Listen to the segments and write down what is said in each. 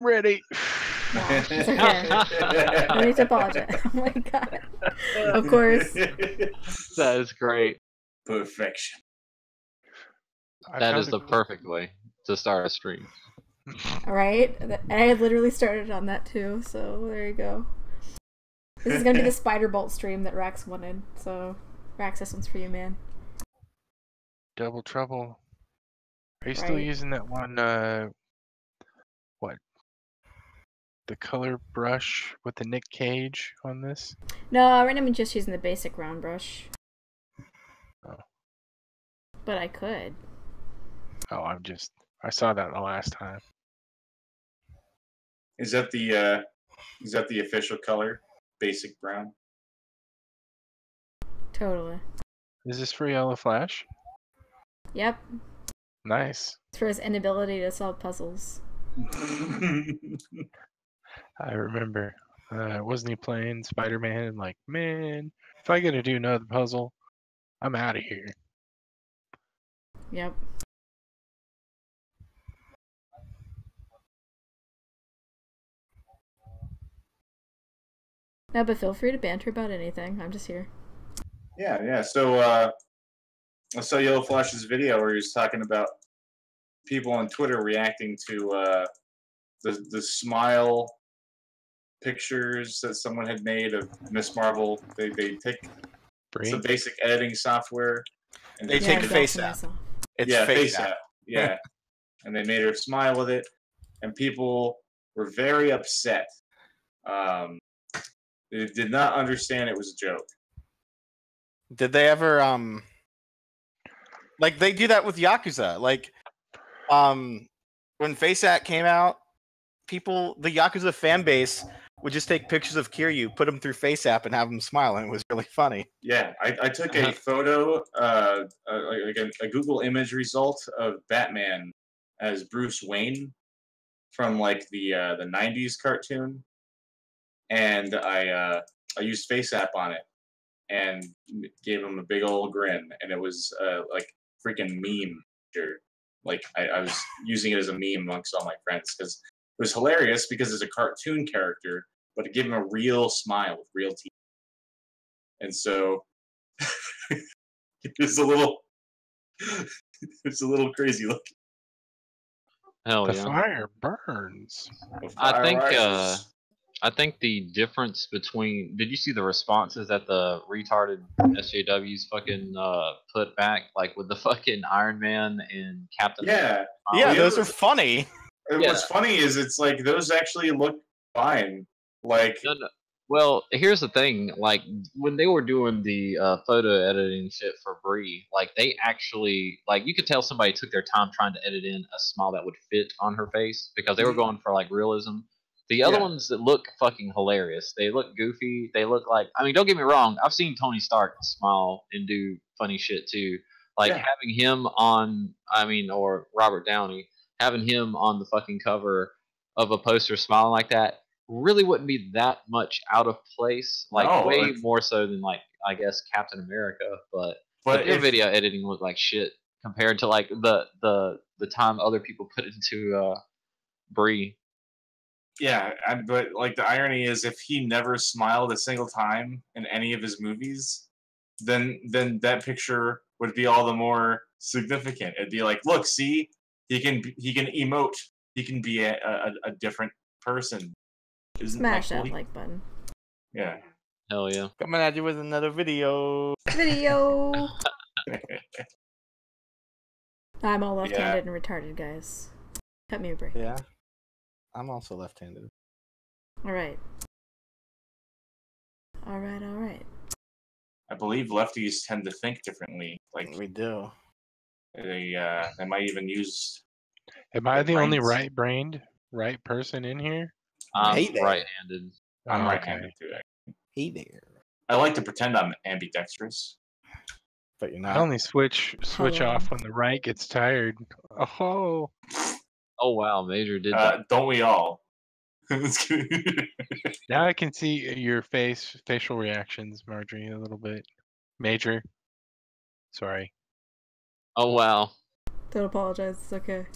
ready. No, it's okay. No need to apologize. Oh my god. Of course. That is great. Perfection. That is the perfect way to start a stream. Alright? And I literally started on that too, so there you go. This is gonna be the SPIDERBOLT stream that Rax wanted, so Rax, this one's for you, man. Double trouble. Are you still using that one, what? The color brush with the Nick Cage on this? No, right now I'm just using the basic round brush. Oh. But I could. Oh, I saw that the last time. Is that the official color? Basic brown? Totally. Is this for Yellow Flash? Yep. Nice. It's for his inability to solve puzzles. I remember. Wasn't he playing Spider-Man and like, man, if I gotta do another puzzle, I'm out of here. Yep. No, but feel free to banter about anything. I'm just here. Yeah. So I saw Yellow Flash's video where he was talking about people on Twitter reacting to the smile pictures that someone had made of Miss Marvel. They take some basic editing software and they take FaceApp. It's FaceApp. Yeah. And they made her smile with it, and people were very upset. They did not understand it was a joke. Did they ever like they do that with Yakuza? Like when FaceApp came out, the Yakuza fan base would just take pictures of Kiryu, put them through FaceApp, and have them smile, and it was really funny. Yeah, I took a photo, like a Google image result of Batman as Bruce Wayne from like the '90s cartoon, and I used FaceApp on it and gave him a big old grin, and it was like freaking meme. Like I was using it as a meme amongst all my friends because it was hilarious because it's a cartoon character, but it gave him a real smile with real teeth. And so it's a little crazy looking. Hell the yeah. fire burns. I think the difference between, did you see the responses that the retarded SJWs fucking put back, like with the fucking Iron Man and Captain America? Yeah, those are funny. What's funny is it's like those actually look fine. Like, no. Well, here's the thing. Like when they were doing the photo editing shit for Brie, like they actually, like you could tell somebody took their time trying to edit in a smile that would fit on her face because they were going for like realism. The other ones that look fucking hilarious. They look goofy. They look like, I mean, don't get me wrong. I've seen Tony Stark smile and do funny shit too. Like having him on, or Robert Downey, having him on the fucking cover of a poster smiling like that really wouldn't be that much out of place. Like way more so than like, I guess, Captain America. But their video editing looked like shit compared to like the time other people put into Brie. Yeah, but like the irony is, if he never smiled a single time in any of his movies, then that picture would be all the more significant. It'd be like, look, see, he can emote, he can be a different person. Smash that like button. Yeah. Hell yeah. Coming at you with another video. I'm all left-handed and retarded, guys. Cut me a break. Yeah. I'm also left-handed. Alright. I believe lefties tend to think differently. Like we do. They might even use. Am I the only right person in here? I'm right-handed. I'm right-handed too. Hey there. I like to pretend I'm ambidextrous. But you're not. I only switch off when the right gets tired. Oh. Oh wow, Major did that. Don't we all? Now I can see your facial reactions, Marjorie, a little bit. Major. Sorry. Oh wow. Don't apologize, it's okay.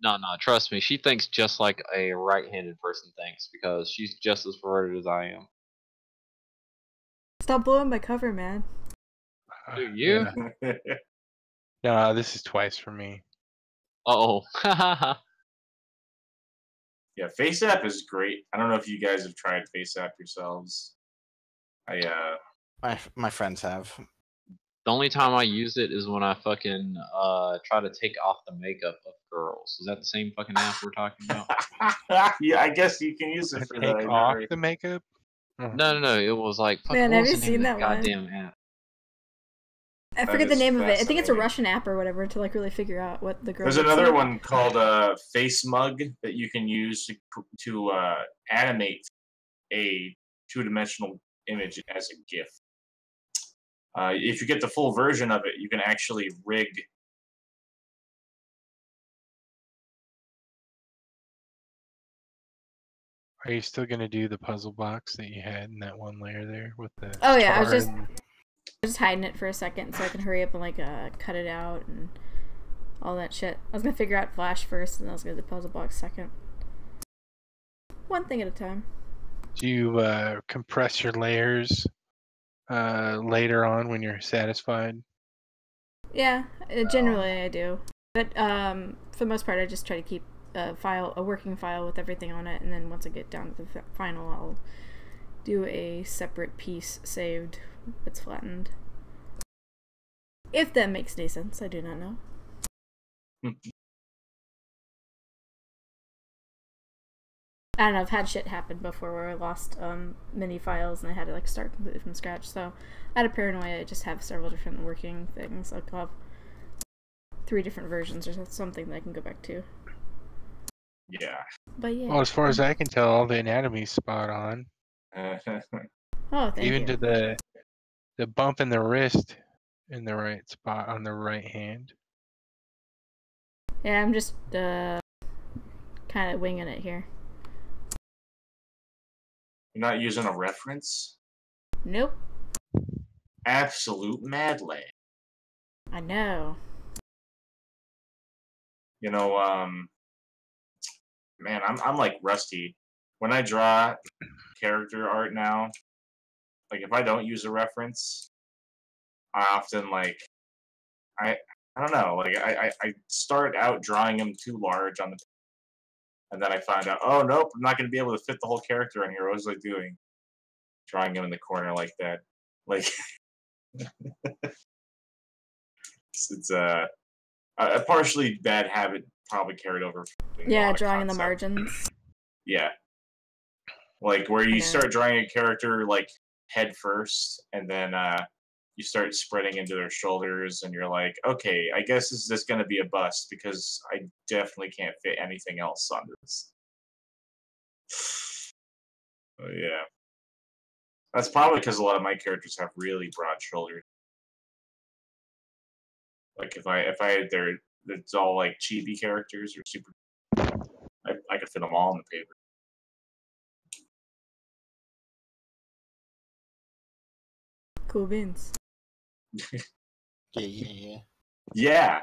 No, trust me. She thinks just like a right-handed person thinks because she's just as perverted as I am. Stop blowing my cover, man. Do you? Yeah. No, this is twice for me. Oh. Yeah, FaceApp is great. I don't know if you guys have tried FaceApp yourselves. My friends have. The only time I use it is when I fucking try to take off the makeup of girls. Is that the same fucking app we're talking about? Yeah, I guess you can use it for that. Take off the makeup? No. It was like fuck, Man, what have was you the name seen of that one? goddamn app? I forget the is name of it. I think it's a fascinating. Russian app or whatever to like really figure out what the girl. There's looks another like. one called Face Mug that you can use to animate a two-dimensional image as a GIF. If you get the full version of it, you can actually rig. Are you still gonna do the puzzle box that you had in that one layer there with the? Oh yeah, I was star just hiding it for a second so I can hurry up and like cut it out and all that shit. I was gonna figure out Flash first, and I was gonna do the puzzle box second. One thing at a time. Do you compress your layers later on when you're satisfied? Yeah, generally I do, but for the most part, I just try to keep a working file with everything on it, and then once I get down to the final, I'll do a separate piece saved that's flattened. If that makes any sense, I do not know. I don't know, I've had shit happen before where I lost mini files and I had to like start completely from scratch, so out of paranoia I just have several different working things. I'll have 3 different versions or something that I can go back to. Yeah. But yeah. Well, as far as I can tell, all the anatomy's spot on. Oh, thank Even you. to the bump in the wrist in the right spot on the right hand. Yeah, I'm just kind of winging it here. You're not using a reference? Nope. Absolute mad lad. I know. You know, man, I'm like rusty. When I draw character art now, like if I don't use a reference, I often like I don't know, like I start out drawing them too large on the, and then I find out, oh nope, I'm not gonna be able to fit the whole character in here. What was I doing? Drawing him in the corner like that. Like it's a partially bad habit, probably carried over from Yeah, a lot of drawing in the concept. margins. Yeah. Like where you Yeah. start drawing a character like head first, and then you start spreading into their shoulders, and you're like, okay, I guess this is just gonna be a bust because I definitely can't fit anything else on this. Oh, yeah. That's probably because a lot of my characters have really broad shoulders. Like if I had it's all like chibi characters or super, I could fit them all in the paper. Cool beans. Yeah. Yeah.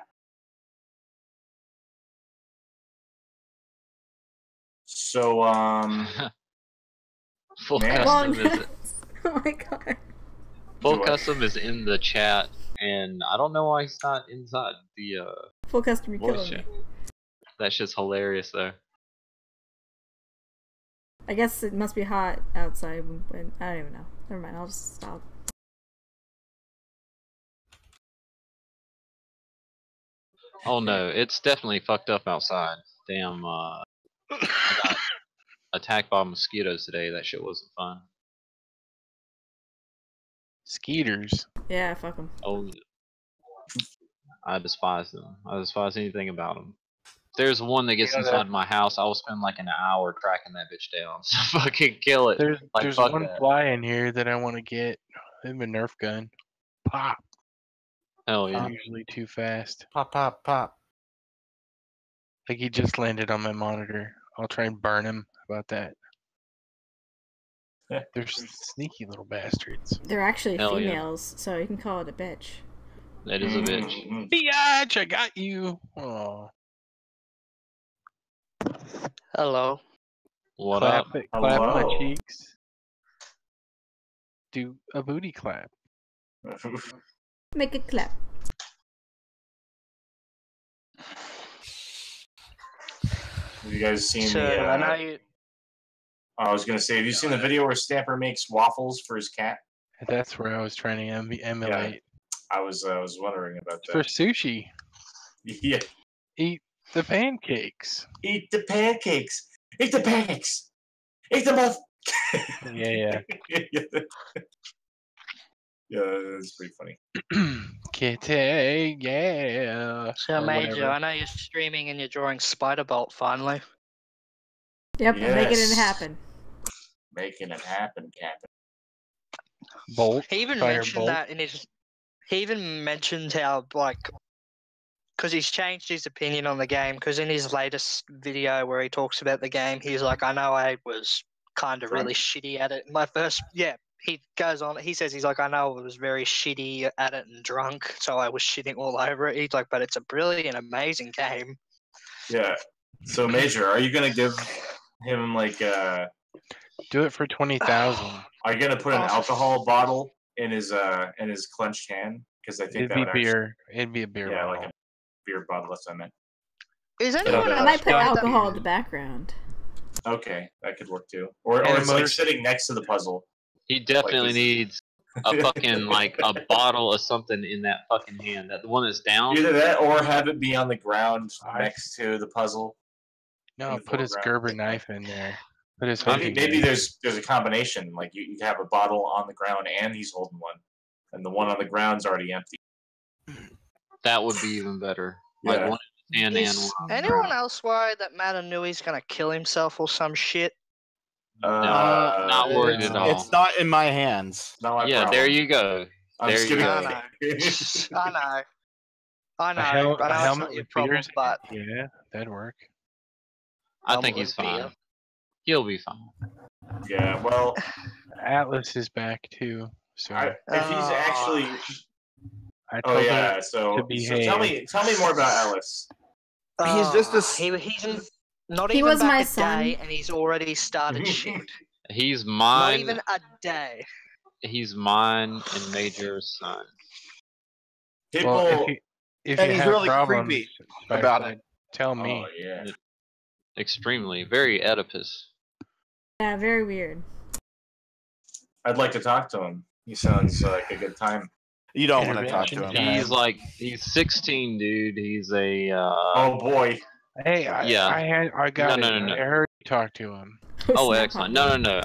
So Full Man. custom is Oh my god. full Do I- custom is in the chat, and I don't know why he's not inside the Full custom, you're voice killing chat. me. That shit's hilarious though. I guess it must be hot outside when I don't even know. Never mind, I'll just stop. Oh no, it's definitely fucked up outside. Damn, I got attacked by mosquitoes today. That shit wasn't fun. Skeeters. Yeah, fuck them. Oh, I despise them. I despise anything about them. If there's one that gets You know inside my house, I will spend like an hour tracking that bitch down. So fucking kill it. There's fuck one that. fly in here that I want to get. I have a Nerf gun. Pop. Hell yeah. Usually too fast. Pop, pop, pop. Like he just landed on my monitor. I'll try and burn him. How about that? They're sneaky little bastards. They're actually Hell yeah. females, so you can call it a bitch. That is a bitch. Mhm. Biatch, I got you. Oh. Hello. What clap up? it, clap my Hello. cheeks. Do a booty clap. Make a clap. Have you guys seen So the? I know you. I was gonna say, have you seen the video where Stamper makes waffles for his cat? That's where I was trying to emulate. I was wondering about For that. sushi, Yeah. eat the pancakes. Eat the pancakes. Eat the pancakes. Eat them both. Yeah, Yeah, that's pretty funny. Kitty, yeah. So Or Major, whatever. I know you're streaming and you're drawing Spiderbolt finally. Yep, I'm making it Yes. happen. Making it happen, Captain. Bolt. He even Fire mentioned bolt. that in his. He even mentioned how because he's changed his opinion on the game. Because in his latest video where he talks about the game, he's like, "I know I was kind of really shitty at it. My first, yeah." He goes on. He says he's like, "I know I was very shitty at it and drunk, so I was shitting all over it." He's like, "But it's a brilliant, amazing game." Yeah. So, Major, are you gonna give him like Do it for 20,000. Are you gonna put an Awesome. alcohol bottle in his clenched hand? Because I think It'd that be would actually, beer. It'd be a beer yeah, bottle. like a beer bottle. That's what I meant. Is anyone I I else might put played that- alcohol in the background. Okay, that could work too. Or And it's like sitting next to the puzzle. He definitely this- needs a fucking like a bottle of something in that fucking hand. That the one that's down. Either that, or have it be on the ground I- next to the puzzle. No, in the put his foreground. Gerber knife in there. Put his Maybe, hunting maybe knife. there's a combination. Like you have a bottle on the ground and he's holding one, and the one on the ground's already empty. That would be even better. Like Yeah. one in his hand and Is one on the anyone ground. else worried that Matanui's gonna kill himself or some shit? not worried at all. It's not in my hands. Not my Yeah, problem. there you go. I'm there just you giving go. I know. I know. I know. A I know helmet it's not your with problem, beers. but Yeah, that'd work. I Helmet think he's with beer. fine. He'll be fine. Yeah, well, Atlas is back too. So if he's actually, I oh told yeah. him So, to tell me more about Ellis. He's just a he's not He even was back my a son. day, and he's already started shit. He's Not mine. even a day. He's mine and Major's son. People, well, if And you he's have really problems creepy about about it, tell me. oh yeah. Extremely, very Oedipus. Yeah, very weird. I'd like to talk to him. He sounds like a good time. You don't want to talk to Intervention him. time. He's 16, dude. He's a Oh boy. Hey, Yeah. I got No, it. no, no, no. I heard you talk to him. oh, It's no excellent. problem. No.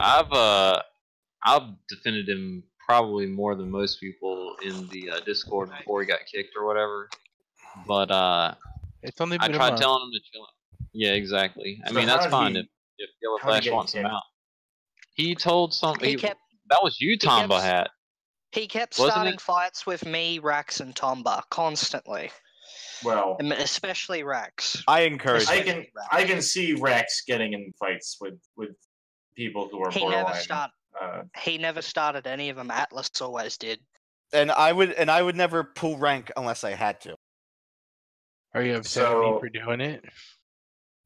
I've defended him probably more than most people in the Discord before he got kicked or whatever. But It's only I been a tried month. telling him to chill out. Yeah, exactly. I So mean, how that's did fine he- if Yellow how did he Flash get wants him kicked? out. He told some. He kept That was you, Tomba kept- Hat. he kept Wasn't starting it? fights with me, Rax, and Tomba constantly, Well, and especially Rax. I encourage I it. can see Rex getting in fights with people who are He borderline. never started. He never started any of them. Atlas always did. And I would never pull rank unless I had to. Are you upset at me So- for doing it?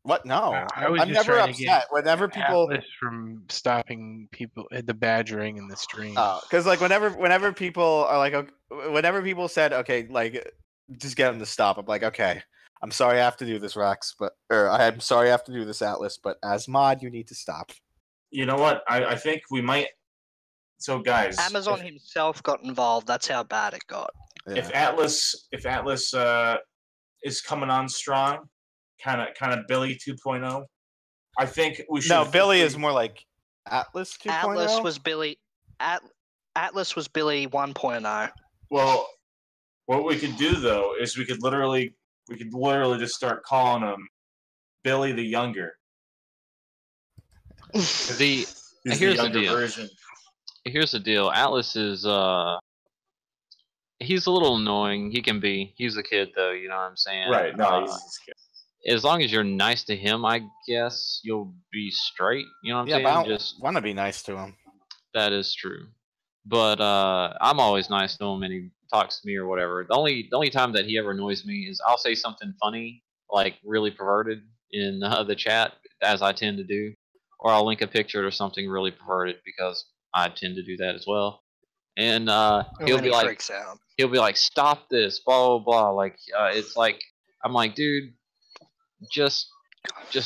What? No. I was I'm just never trying to get upset. Whenever people Atlas from stopping people the badgering in the stream. because like whenever people are like whenever people said okay like just get them to stop, I'm like okay, I'm sorry I have to do this Rex, I'm sorry I have to do this Atlas, but as mod you need to stop. You know what? I think we might. So guys, Amazon himself got involved. That's how bad it got. if Atlas is coming on strong, kind of Billy 2.0, I think we should. No, Billy is more like Atlas 2.0. Atlas was Billy. Atlas was Billy 1.0. Well, what we could do though is we could literally just start calling him Billy the Younger. The He's Here's the younger deal. version. Here's the deal. Atlas is he's a little annoying. He can be. He's a kid though. You know what I'm saying? Right? No, he's As long as you're nice to him, I guess you'll be straight. You know what I'm Yeah, saying? but I don't Just want to be nice to him. that is true. But I'm always nice to him, and he talks to me or whatever. The only time that he ever annoys me is I'll say something funny, like really perverted, in the chat. as I tend to do, or I'll link a picture to something really perverted because I tend to do that as well. And he'll be like, freaks out. stop this, blah blah blah. Like it's like I'm like, dude, just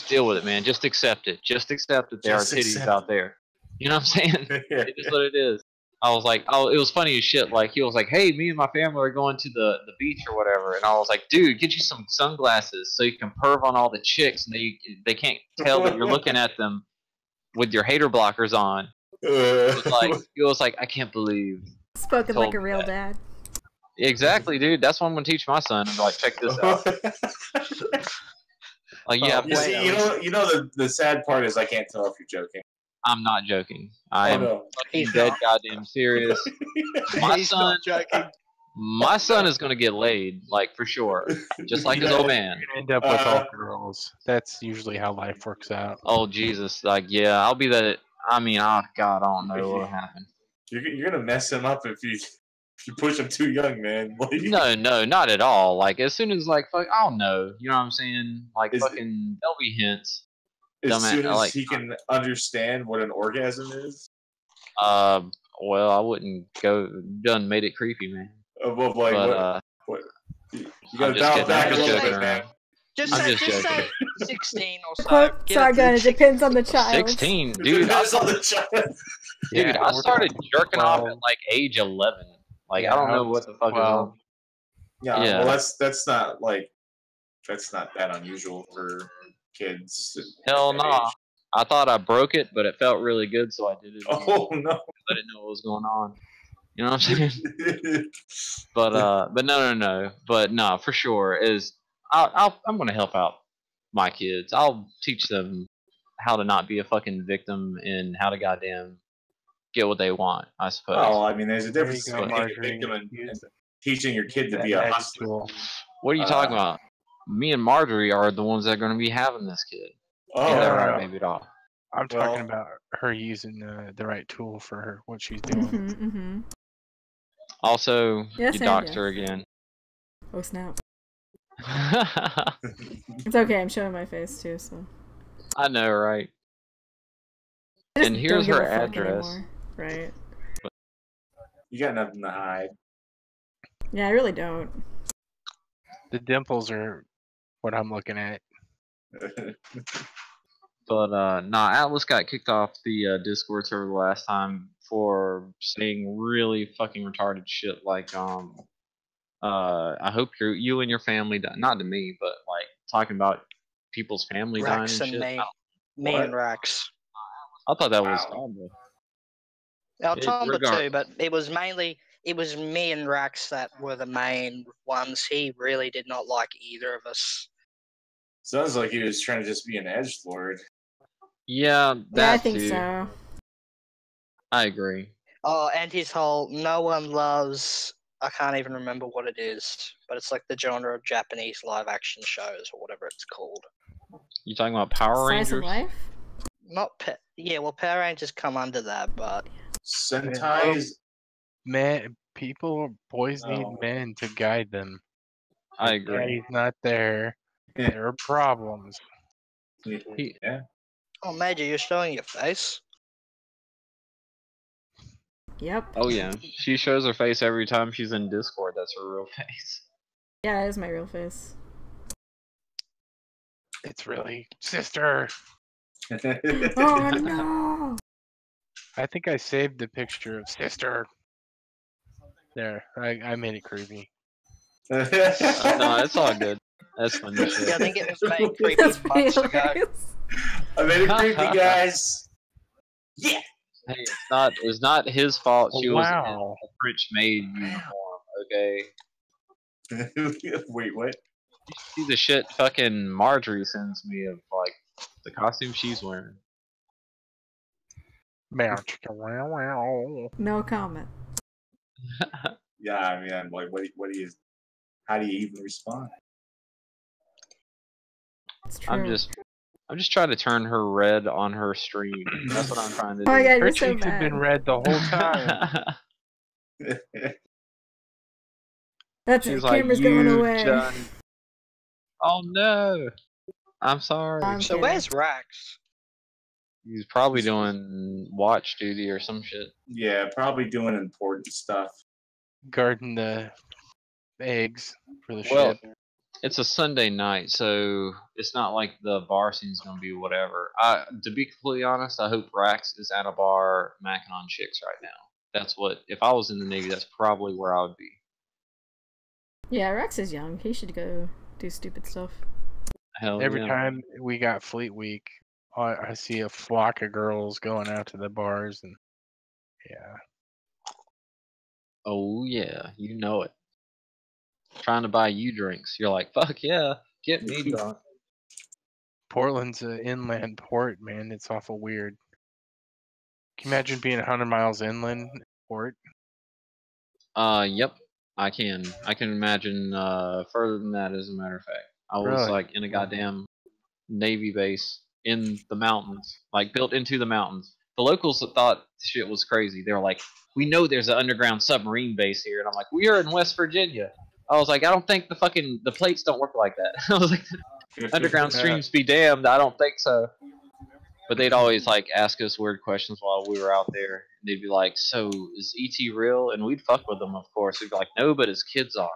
deal with it, man. Just accept it. Just accept that there are titties out there. You know what I'm saying? It is what it is. I was like, oh, it was funny as shit. Like he was like, hey, me and my family are going to the beach or whatever, and I was like, dude, get you some sunglasses so you can perv on all the chicks and they can't tell that you're looking at them with your hater blockers on. He was like, I can't believe. Spoken like a real dad. Exactly, dude. That's what I'm gonna teach my son. And like, check this out. Like, yeah, you see, you know the sad part is I can't tell if you're joking. I'm not joking. I am fucking dead goddamn serious. My son, my son is gonna get laid, like for sure, just like his old man. You're gonna end up with all girls. That's usually how life works out. Oh Jesus, like yeah, I'll be that. I mean, oh God, I don't know what'll happen. You're gonna mess him up if you push him too young, man. Like, No, not at all. Like as soon as like fuck, I'll know. You know what I'm saying? Like fucking, there'll be hints. As soon as he can understand what an orgasm is. Well, I wouldn't go. Done made it creepy, man. Well, like but, what? You gotta dial back a little bit, man. Just say 16 or so. Quote, Sargon, it depends on the child. 16, dude. Depends on the child. Dude, I started jerking off at like age 11. Like I don't know what the fuck is on. Yeah, well, that's not that unusual for kids. Hell no. Nah. I thought I broke it, but it felt really good, so I did it. Oh no! I didn't know what was going on. You know what I'm saying? but no. But no, for sure I'm gonna help out my kids. I'll teach them how to not be a fucking victim and how to goddamn get what they want, I suppose. Oh, I mean, there's a difference between being a victim and teaching your kid to be a hostile. What are you talking about? Me and Marjorie are the ones that are going to be having this kid. Oh, yeah, right, maybe at all. I'm talking about her using the right tool for her, what she's doing. Also, you doxed her again. Oh, snap. It's okay, I'm showing my face too, so. I know, right? And here's her address. Anymore. Right. You got nothing to hide. Yeah, I really don't. The dimples are what I'm looking at. But nah, Atlas got kicked off the Discord server the last time for saying really fucking retarded shit like I hope you and your family die. Not to me, but like talking about people's family Rex dying and shit. Me and Rex. I thought that was Tomba. Tomba too, but it was me and Rex that were the main ones. He really did not like either of us. Sounds like he was trying to just be an edgelord. Yeah, I think so. I agree. Oh, and his whole no one loves. I can't even remember what it is, but it's like the genre of Japanese live action shows or whatever it's called. You talking about Power Rangers? Slice of Life? Not Power Rangers come under that, but Sentai's boys need men to guide them. I agree. Daddy's not there. There are problems. Yeah. Oh, Major, you're showing your face? Yep. Oh yeah, she shows her face every time she's in Discord. That's her real face. Yeah, it is my real face. It's really sister. Oh no! I think I saved the picture of sister. There, I made it creepy. No, it's all good. That's funny shit. Yeah, I think it was made creepy months ago. I made it creepy, guys. Yeah. Hey, it's not his fault. She was in a French maid uniform. Okay. Wait, what? See the shit fucking Marjorie sends me of like the costume she's wearing. No comment. Yeah, I mean, I'm like, how do you even respond? It's true. I'm just trying to turn her red on her stream. That's what I'm trying to do. Oh my god, Her you're so cheeks have been bad. red the whole time. That's She's it. like, Camera's going "You've away. done-" Oh no! I'm sorry. I'm So kidding. where's Rax? He's probably doing watch duty or some shit. Yeah, probably doing important stuff. Guarding the eggs for the Well, ship. it's a Sunday night, so it's not like the bar scene's gonna be whatever. To be completely honest, I hope Rax is at a bar macking on chicks right now. That's what. If I was in the Navy, that's probably where I would be. Yeah, Rex is young. He should go do stupid stuff. Hell Every yeah. time we got Fleet Week, I see a flock of girls going out to the bars, and yeah, Oh yeah, you know it. Trying to buy you drinks. You're like, fuck yeah, get me drunk. Portland's an inland port, man. It's awful weird. Can you imagine being 100 miles inland port? Yep, I can. I can imagine further than that. As a matter of fact, I was Really? like in a goddamn Navy base in the mountains, like built into the mountains. The locals thought shit was crazy. They were like, "We know there's an underground submarine base here," and I'm like, "We are in West Virginia." I was like, "I don't think the plates don't work like that." I was like, "Underground streams be damned. I don't think so." But they'd always like ask us weird questions while we were out there. And they'd be like, "So is ET real?" And we'd fuck with them, of course. We'd be like, "No, but his kids are."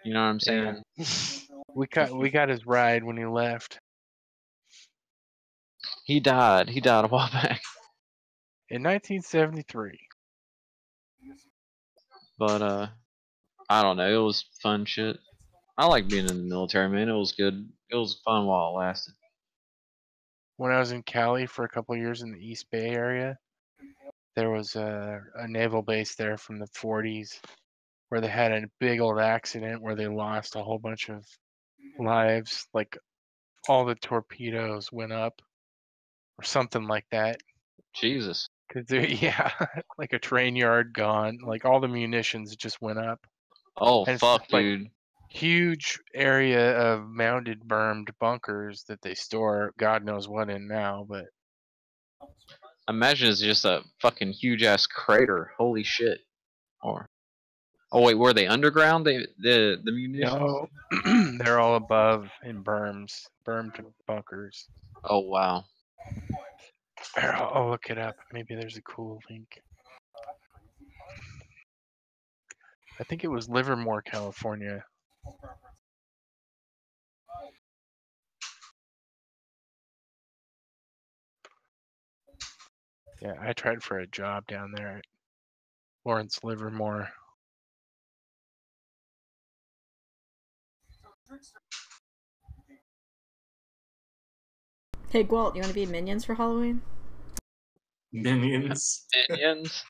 You know what I'm saying? We got his ride when he left He died. He died a while back. in 1973. But I don't know. It was fun shit. I like being in the military, man. It was good. It was fun while it lasted. When I was in Cali for a couple of years in the East Bay area, there was a naval base there from the 40s where they had a big old accident where they lost a whole bunch of lives. Like all the torpedoes went up or something like that. Jesus. Yeah, like a train yard gone. Like all the munitions just went up. Oh, And it's fuck, just, like, dude. huge area of mounted bermed bunkers that they store God knows what in now, but Imagine it's just a fucking huge ass crater. Holy shit. Or oh wait, were they underground? The munitions? no, they're all above in bermed bunkers. Oh wow. Here, I'll look it up. Maybe there's a cool link. I think it was Livermore, California. Yeah, I tried for a job down there at Lawrence Livermore. Hey, Gwalt, you want to be Minions for Halloween? Minions. Minions?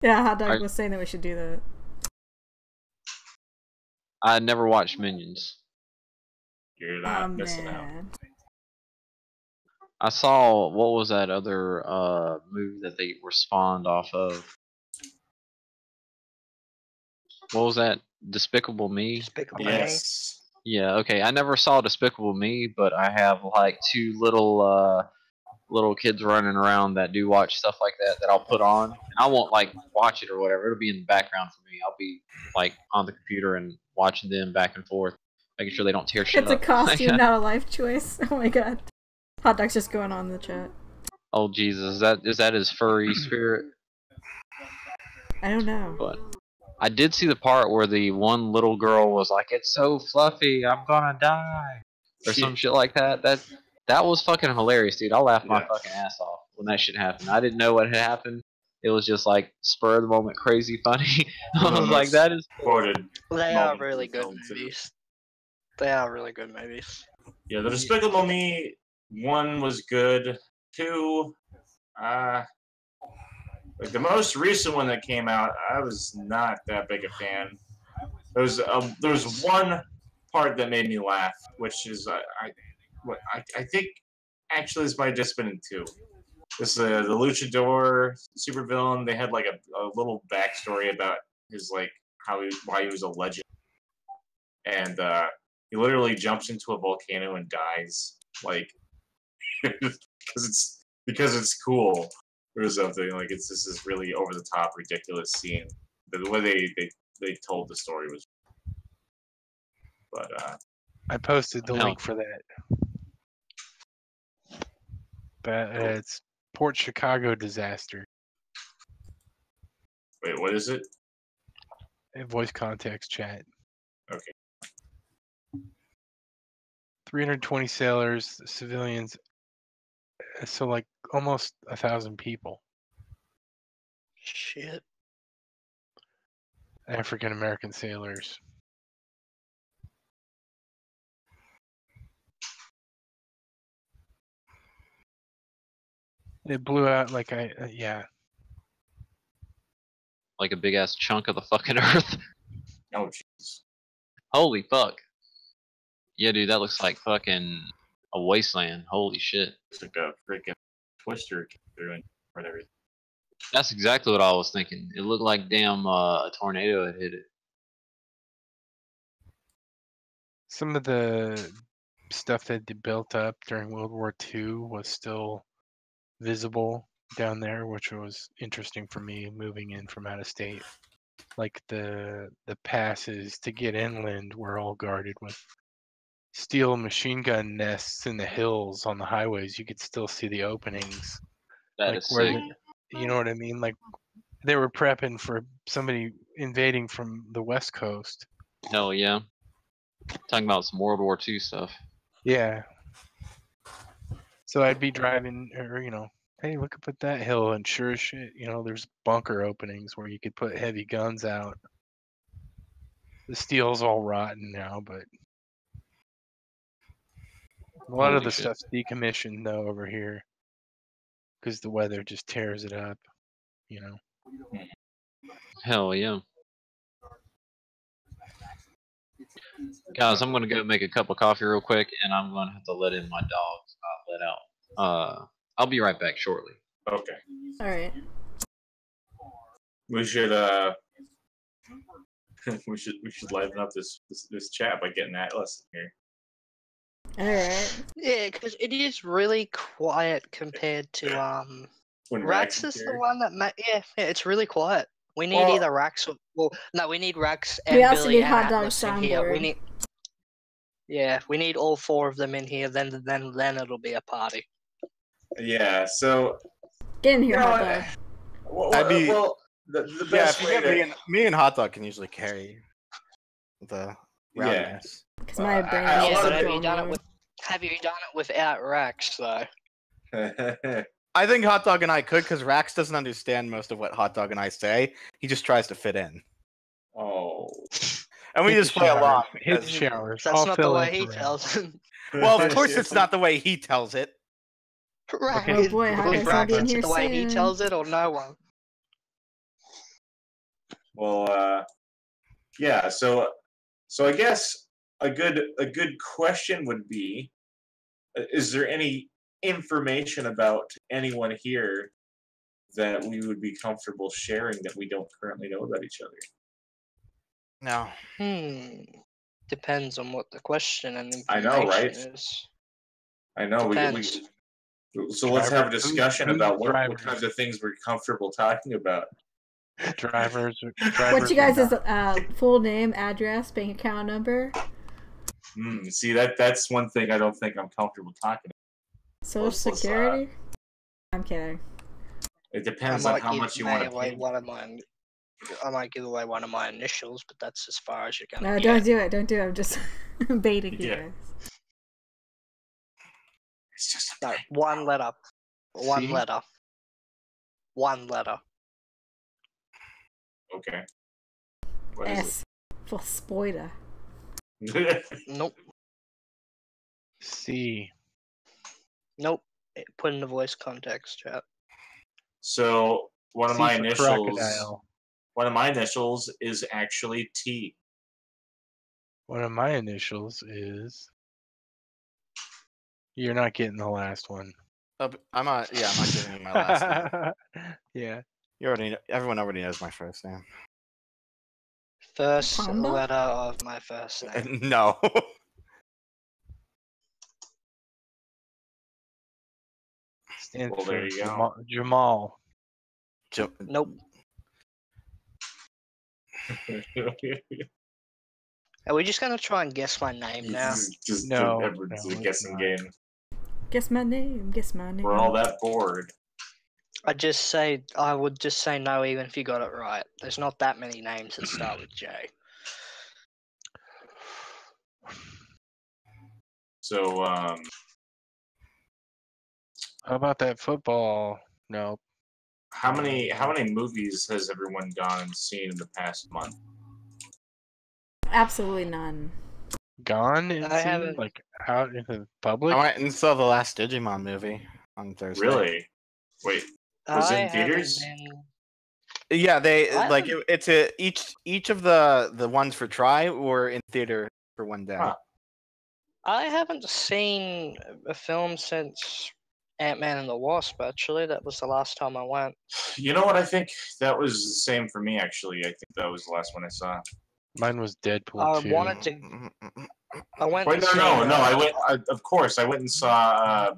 Yeah, Hot Dog was saying that we should do that. I never watched Minions. You're not missing out. I saw what was that other movie that they were spawned off of? What was that? Despicable Me? Despicable Yes. Yeah, okay. I never saw Despicable Me, but I have like two little kids running around that do watch stuff like that I'll put on. And I won't like watch it or whatever. It'll be in the background for me. I'll be like on the computer and watching them back and forth, making sure they don't tear shit It's up. a costume, not a life choice. Oh my god. Hot Dog's just going on in the chat. Oh Jesus, is that his furry spirit? I don't know. But I did see the part where the one little girl was like, "It's so fluffy, I'm gonna die," or some shit like that. That was fucking hilarious, dude. I laughed my fucking ass off when that shit happened. I didn't know what had happened. It was just like spur of the moment, crazy funny. I was like, "That is quoted." They are really good movies. They are really good movies. Yeah, the Despicable Me 1 was good. 2, like the most recent one that came out, I was not that big a fan. There was one part that made me laugh, which is I think actually this might have just been in 2. This the Luchador supervillain. They had like a little backstory about his like why he was a legend, and he literally jumps into a volcano and dies like because it's cool or something. Like it's just this really over the top ridiculous scene. But the way they told the story was, but I posted the No. link for that. But it's Port Chicago disaster. Wait, what is it? Voice context chat. Okay. 320 sailors, civilians, so like almost 1,000 people. Shit. African American sailors. It blew out like yeah. Like a big ass chunk of the fucking earth. Oh, jeez. Holy fuck. Yeah, dude, that looks like fucking a wasteland. Holy shit. It's like a freaking twister came through and whatever. That's exactly what I was thinking. It looked like damn a tornado had hit it. Some of the stuff that they built up during World War II was still visible down there, which was interesting for me moving in from out of state. Like the passes to get inland were all guarded with steel machine gun nests in the hills on the highways. You could still see the openings. That Like is where sick. you know what I mean? Like they were prepping for somebody invading from the West Coast. Hell yeah. Talking about some World War II stuff. Yeah. So I'd be driving, or hey, look up at that hill, and sure as shit, there's bunker openings where you could put heavy guns out. The steel's all rotten now, but a lot of Holy the shit. stuff's decommissioned though over here, because the weather just tears it up. Hell yeah. Guys, I'm gonna go make a cup of coffee real quick, and I'm gonna have to let in my dogs. Let out. I'll be right back shortly. Okay. All right. We should we should liven up this chat by getting Atlas in here. All right. Yeah, because it is really quiet compared to When Rax Rax is the one that yeah, it's really quiet. We need Well- either Rax or no, we need Rax and We also Billy need and Hot Dog Atlas in here. We soundboard. need we need all four of them in here. Then it'll be a party. Yeah. So. Get in here, You know Hot what? Dog. Well, I'd be- the Yeah, best if you way get to. me and Hot Dog can usually carry the rowdiness. Because my brain I- is Yeah, but love have you done it without Rax though? I think Hot Dog and I could, because Rax doesn't understand most of what Hot Dog and I say. He just tries to fit in. Oh. And we Hit just the play showers. along. Hit the because- showers. That's I'll not the fill way in he for tells him. Well, of course it's not the way he tells it. Right. Okay. Oh boy, Hot Okay, Dog's gonna be in Is here it the way he soon. tells it or no one? Well, yeah. So I guess a good question would be: is there any information about anyone here that we would be comfortable sharing that we don't currently know about each other? No. Depends on what the question and I information know, right? is. I know Depends. So let's have a Driver- discussion who's about what drivers? kinds of things we're comfortable talking about. Drivers. What's you or guys' not. full name, address, bank account number, See, that's one thing I don't think I'm comfortable talking about. social security? I'm kidding. It depends on how much you want to pay. I might give away one of my initials, but that's as far as you're gonna No, get. don't do it. Don't do it. I'm just baiting you Yeah. guys. It's just No, one letter. One C? letter. One letter. okay. What is S for spoiler. it? Nope. C. Nope. Put in the voice context chat. So one of C my for initials. crocodile. One of my initials is actually T. One of my initials is. You're not getting the last one. I'm not giving you my last name. Yeah. Everyone already knows my first name. First Panda? letter of my first name. No. Stands Well, for there you go. Jamal. Nope. Are we just gonna try and guess my name now? Just No, it's a it's guessing not. game. Guess my name. Guess my name. We're all that bored. I would just say no, even if you got it right. There's not that many names that start with J. So, How about that football? No. how many movies has everyone gone and seen in the past month? Absolutely none. Gone and I seen, haven't- like out in the public? I went and saw the last Digimon movie on Thursday. Really? Wait, was it in theaters? Yeah, they I like haven't- it's a each of the ones for Try were in theater for one day. Huh. I haven't seen a film since Ant-Man and the Wasp, actually. That was the last time I went. You know what? I think that was the same for me. Actually, I think that was the last one I saw. Mine was Deadpool I 2. wanted to. I went. Wait, to no. see, I went. Of course, I went and saw.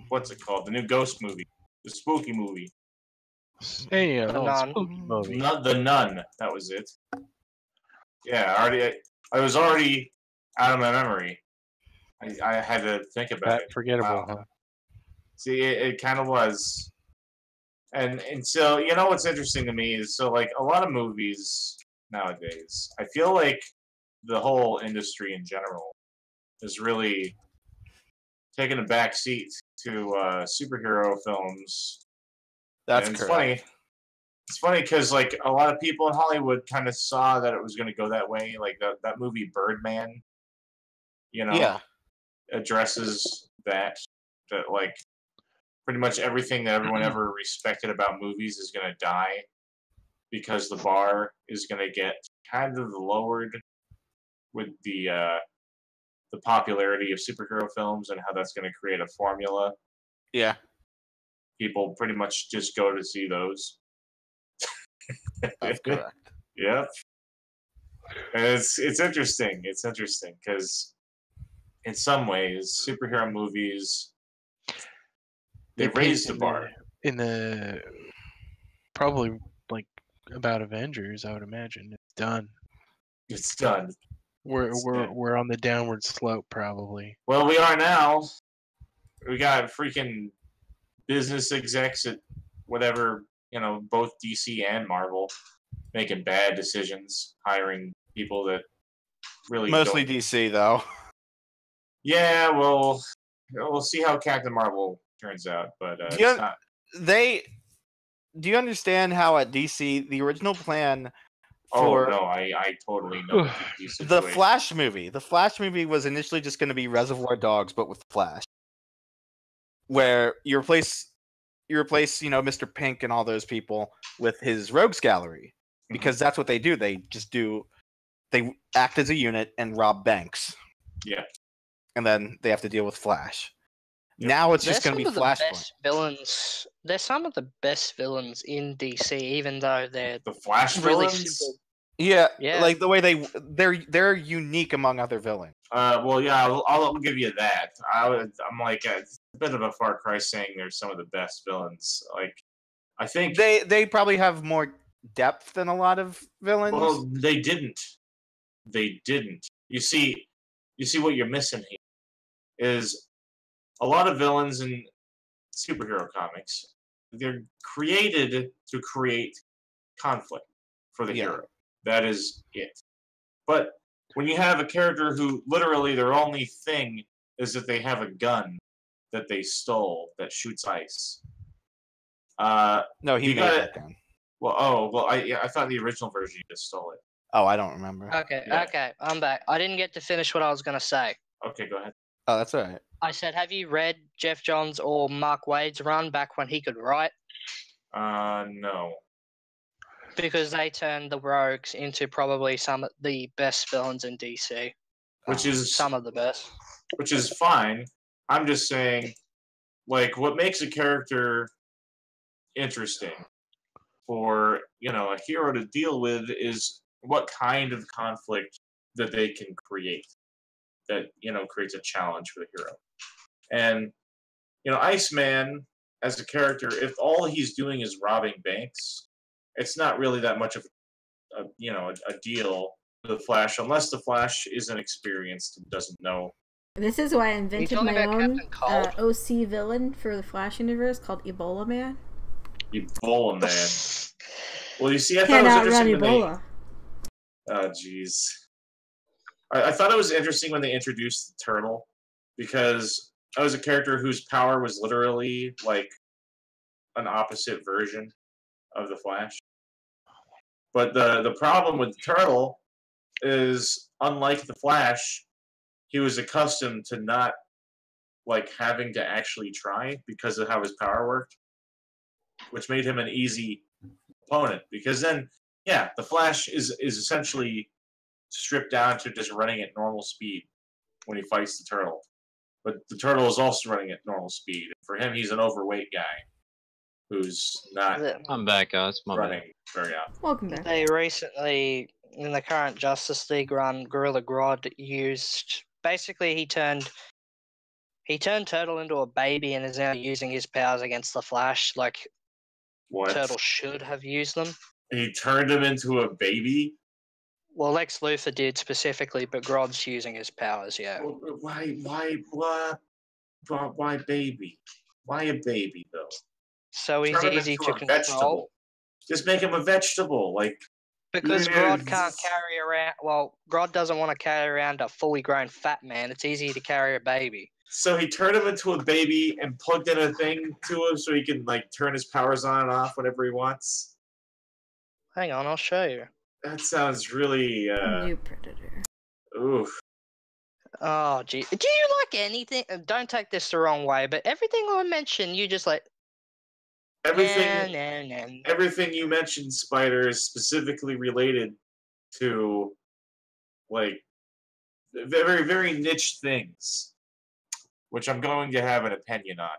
What's it called? The new Ghost movie, the spooky movie. Hey, The Nun. spooky movie. The Nun. That was it. Yeah, I was already out of my memory. I had to think about That it. forgettable, Wow. huh? See, it kind of was. And so, you know what's interesting to me is, so like a lot of movies nowadays, I feel like the whole industry in general is really taking a back seat to superhero films. That's and it's correct. funny. It's funny because like a lot of people in Hollywood kind of saw that it was going to go that way. Like that movie Birdman, you know, Yeah. addresses that like pretty much everything that everyone ever respected about movies is going to die because the bar is going to get kind of lowered with the popularity of superhero films and how that's going to create a formula. Yeah. People pretty much just go to see those. That's correct. Yep. And it's interesting. It's interesting because in some ways, superhero movies they raised the bar. In the probably like about Avengers, I would imagine it's done. It's done. We're on the downward slope, probably. Well, we are now. We got freaking business execs at whatever, both DC and Marvel making bad decisions, hiring people that really Mostly don't. DC though. Yeah, well, we'll see how Captain Marvel turns out, but it's not. Do you understand how at DC the original plan Oh for no, I totally know the Flash movie? The Flash movie was initially just going to be Reservoir Dogs, but with Flash, where you replace Mr. Pink and all those people with his Rogues Gallery, because that's what they do. They act as a unit and rob banks. Yeah. And then they have to deal with Flash. Yep. Now it's just going to be Flashpoint. Villains. They're some of the best villains in DC, even though they're the Flash really villains. super. Yeah, Yeah. like the way they're unique among other villains. Well, yeah, I'll give you that. I'm like it's a bit of a far cry saying they're some of the best villains. Like, I think They probably have more depth than a lot of villains. Well, they didn't. They didn't. You see what you're missing here is a lot of villains in superhero comics. They're created to create conflict for the hero. That is it. But when you have a character who literally their only thing is that they have a gun that they stole that shoots ice. No, he made that gun. Well, I thought the original version you just stole it. Oh, I don't remember. Okay, I'm back. I didn't get to finish what I was going to say. Okay, go ahead. Oh, that's all right. I said, have you read Jeff Johns or Mark Waid's run back when he could write? No. Because they turned the Rogues into probably some of the best villains in DC. Which is some of the best. Which is fine. I'm just saying, like, what makes a character interesting for, a hero to deal with is what kind of conflict that they can create that, creates a challenge for the hero. And, Iceman, as a character, if all he's doing is robbing banks, it's not really that much of a deal the Flash, unless the Flash is inexperienced and doesn't know. This is why I invented talking my about own Captain Cold? OC villain for the Flash universe called Ebola Man. Ebola Man. Well, you see, I thought Can't it was outrun interesting when Ebola. Oh, jeez. I thought it was interesting when they introduced the Turtle, because I was a character whose power was literally like an opposite version of the Flash. But the problem with the Turtle is, unlike the Flash, he was accustomed to not like having to actually try because of how his power worked, which made him an easy opponent. Because then, yeah, the Flash is essentially stripped down to just running at normal speed when he fights the Turtle. But the Turtle is also running at normal speed. For him, he's an overweight guy who's not I'm back, guys. My bad. running very often. Welcome back. They recently, in the current Justice League run, Gorilla Grodd used basically he turned Turtle into a baby and is now using his powers against the Flash like What? Turtle should have used them. He turned him into a baby? Well, Lex Luthor did specifically, but Grodd's using his powers, yeah. Why baby? Why a baby, though? So he's Turn him easy into to a control. vegetable. Just make him a vegetable, like... Because Yeah, Grodd can't carry around. Well, Grodd doesn't want to carry around a fully grown fat man. It's easy to carry a baby. So he turned him into a baby and plugged in a thing to him so he can, like, turn his powers on and off whenever he wants? Hang on, I'll show you. That sounds really, New Predator. oof. Oh, gee. Do you like anything? Don't take this the wrong way, but everything I mentioned, you just like. Everything, No. everything you mentioned, Spider, is specifically related to, like, very, very niche things, which I'm going to have an opinion on.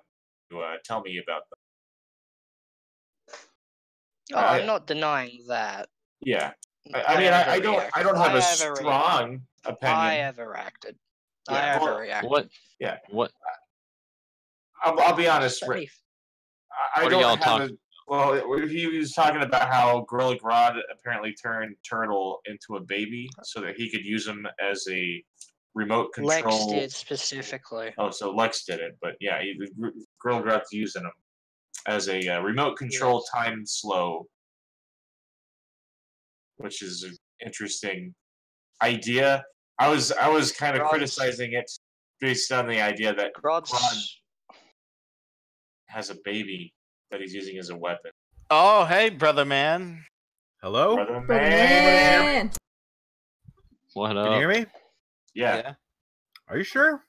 Tell me about them. Oh, I'm not denying that. Yeah. I mean, I don't have a overreacted. strong opinion. I overreacted. Yeah, I well, overreacted. What? Yeah. What? I'll be honest. Let me- I What are don't y'all have talking- Well, he was talking about how Gorilla Grodd apparently turned Turtle into a baby so that he could use him as a remote control. Lex did specifically. Oh, so Lex did it, but yeah, Gorilla Grodd's using him as a remote control time slow, which is an interesting idea. I was kind of Grodd's- criticizing it based on the idea that Grodd's. Grodd has a baby that he's using as a weapon. Oh, hey, brother man. Hello? Brother Brother man. Man! What Can up? you hear me? Yeah. Are you sure?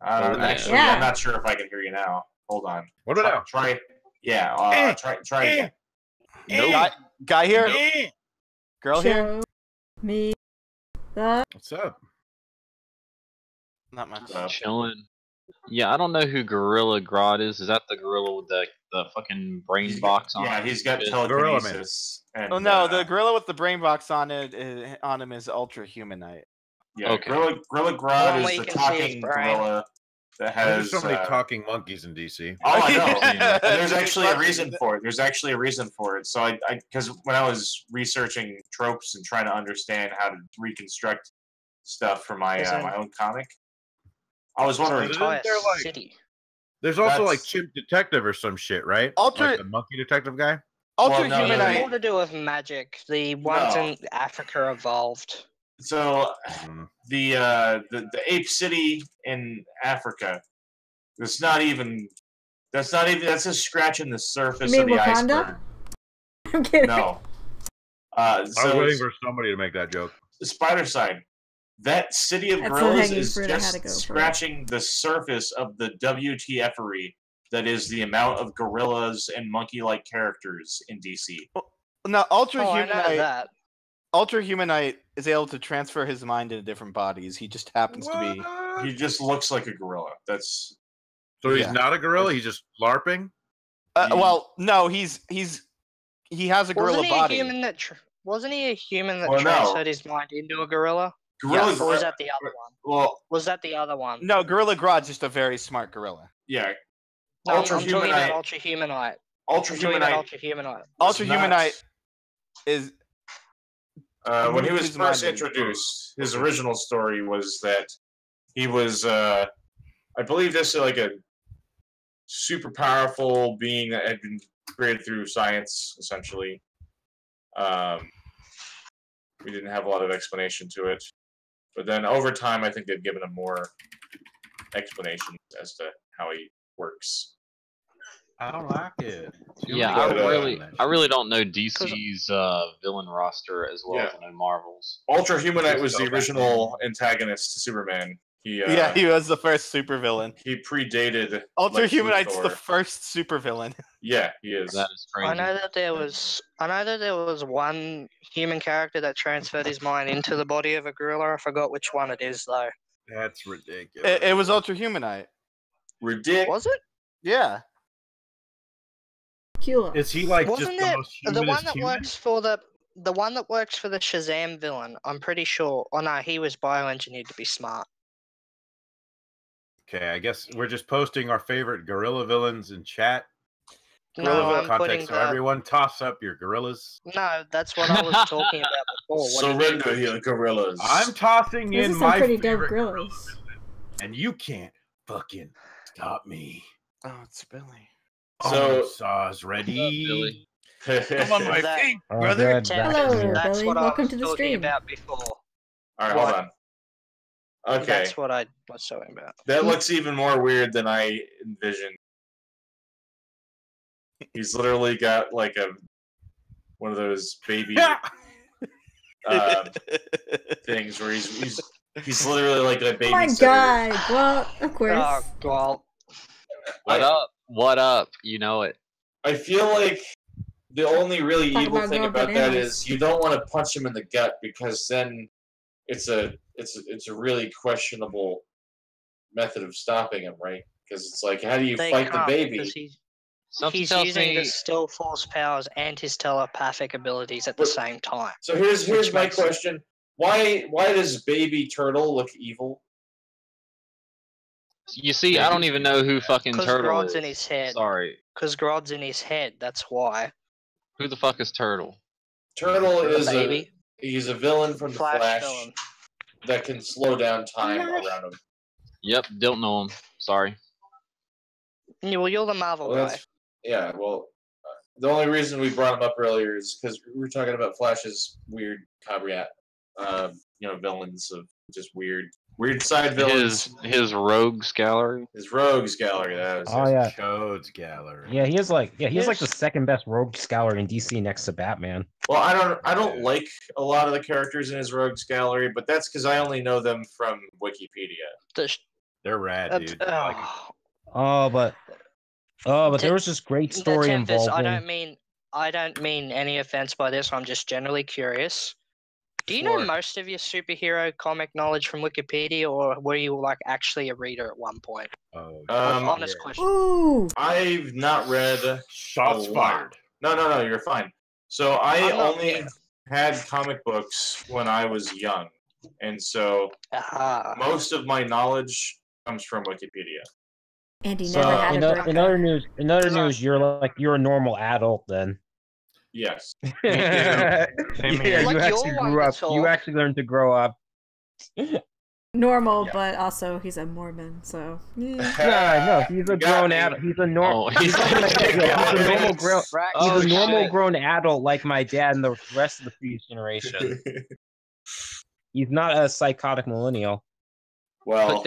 Actually, Yeah. I'm not sure if I can hear you now. Hold on. What about now? Try. Yeah. Try again. Nope. Guy here. Eh. Girl here. Show me the... What's up? Not much. Chillin. Yeah, I don't know who Gorilla Grodd is. Is that the gorilla with the fucking brain box on? Yeah, it? he's got Gorilla Man. telekinesis. And, Oh no, the gorilla with the brain box on on him is Ultra Humanite. Yeah, Okay. Gorilla One Grodd way is you the can see his talking brain. gorilla that There's has. so many talking monkeys in DC. Oh, I know. Yeah. There's actually a reason for it. So I because when I was researching tropes and trying to understand how to reconstruct stuff for my my own comic, I was wondering. Entire there, like- city. There's also like That's- Chimp Detective or some shit, right? Ultra- Like the monkey detective guy? Ultra Well, no, Humanite. More to do with magic. The ones No. in Africa evolved. So Mm. the ape city in Africa. That's a scratch in the surface You of mean the Wakanda? iceberg. I'm kidding. No. I was So waiting for somebody to make that joke. the spider side. That city of That's the gorillas hanging is fruit I had to just go for. scratching the surface of the WTFery that is the amount of gorillas and monkey-like characters in DC. No, Ultra Oh, I know Humanite. that. Ultra Humanite is able to transfer his mind into different bodies. He just happens to be. What? He just looks like a gorilla. That's So he's Yeah. not a gorilla, he's just LARPing? Well, no, he has a gorilla Wasn't he body. a human that? Wasn't he a human that Well, no. transferred his mind into a gorilla? gorilla. Yes. Or was that the other one? Well, Was that the other one? No, Gorilla Grodd's just a very smart gorilla. yeah. No, I'm Ultra talking about Humanite. Ultra Humanite. Ultra I'm talking about Humanite. Ultra Humanite. Ultra not- Humanite is When he was Who's first Majin? introduced, his original story was that he was, I believe, this is like a super powerful being that had been created through science, essentially. We didn't have a lot of explanation to it, but then over time, I think they've given him more explanations as to how he works. I don't like it. Yeah, I really don't know DC's villain roster as well as I know Marvel's. Ultra Humanite was the original antagonist to Superman. He was the first supervillain. He predated Ultra Lex Humanite's Luthor. the first supervillain. Yeah, he is. That is crazy. I know that there was one human character that transferred his mind into the body of a gorilla. I forgot which one it is though. That's ridiculous. It was Ultra Humanite. Ridiculous. Was it? Yeah. Cula. Is he like Wasn't just the it most the humanist one that human? works for the one that works for the Shazam villain? I'm pretty sure. Oh no, he was bioengineered to be smart. Okay, I guess we're just posting our favorite gorilla villains in chat. No, I'm Context, putting so the, everyone toss up your gorillas. No, that's what I was talking about before. What did you Surrender your gorillas. I'm tossing Those in are some my pretty dope favorite gorillas. gorilla villain, and you can't fucking stop me. Oh, it's Billy. So- Saws ready. Billy. Come on, my That- feet, Oh, brother. good. Hello, That's Billy. what I Welcome was to the talking stream. about before. All right, hold on. Okay, That's what I was talking about. that looks even more weird than I envisioned. He's literally got like one of those baby things where he's literally like a baby. Oh my god! Well, of course. Oh, well, What up? What up? You know it. I feel like the only really Talk evil about thing girl about that bananas. is you don't want to punch him in the gut because then it's a really questionable method of stopping him, right? Because it's like, how do you they fight the can't baby? because Something he's tells using me the still force powers and his telepathic abilities at the But- same time. So here's Which my makes it- question: Why does baby turtle look evil? you see, I don't even know who fucking Because Turtle Grodd's is. in his head. Sorry. Because Grodd's in his head, that's why. Who the fuck is Turtle? Turtle The is baby. he's a villain from the Flash villain. that can slow down time around him. Yep, don't know him. Sorry. Yeah, well, you're the Marvel Well, guy. yeah, well, the only reason we brought him up earlier is because we were talking about Flash's weird caveat, villains of just weird side villains. His rogues gallery. His rogues gallery. That was Oh yeah, Codes gallery. yeah. He is like the Yes. second best rogue gallery in DC next to Batman. Well, I don't like a lot of the characters in his rogues gallery, but that's because I only know them from Wikipedia. The sh- They're rad, dude. I like 'em. Oh, but there was this great the story Tempest, involving. I don't mean any offense by this. I'm just generally curious. Do you know most of your superhero comic knowledge from Wikipedia, or were you like actually a reader at one point? Oh, Honest yeah. question. Ooh! I've not read Shots a lot. fired. No, you're fine. So I I'm not- only had comic books when I was young, and so Ah, most of my knowledge comes from Wikipedia. And he So never had in, a o- Bronco. in other news, you're a normal adult then. Yes. Yeah, Same you here. Like actually you're one grew up. that's all- You actually learned to grow up. Normal, Yeah. but also he's a Mormon, so. No, he's a Got grown me. adult. He's a normal. Oh, he's a normal grown. He's Oh, a normal shit. grown adult like my dad and the rest of the previous generation. He's not a psychotic millennial. Well,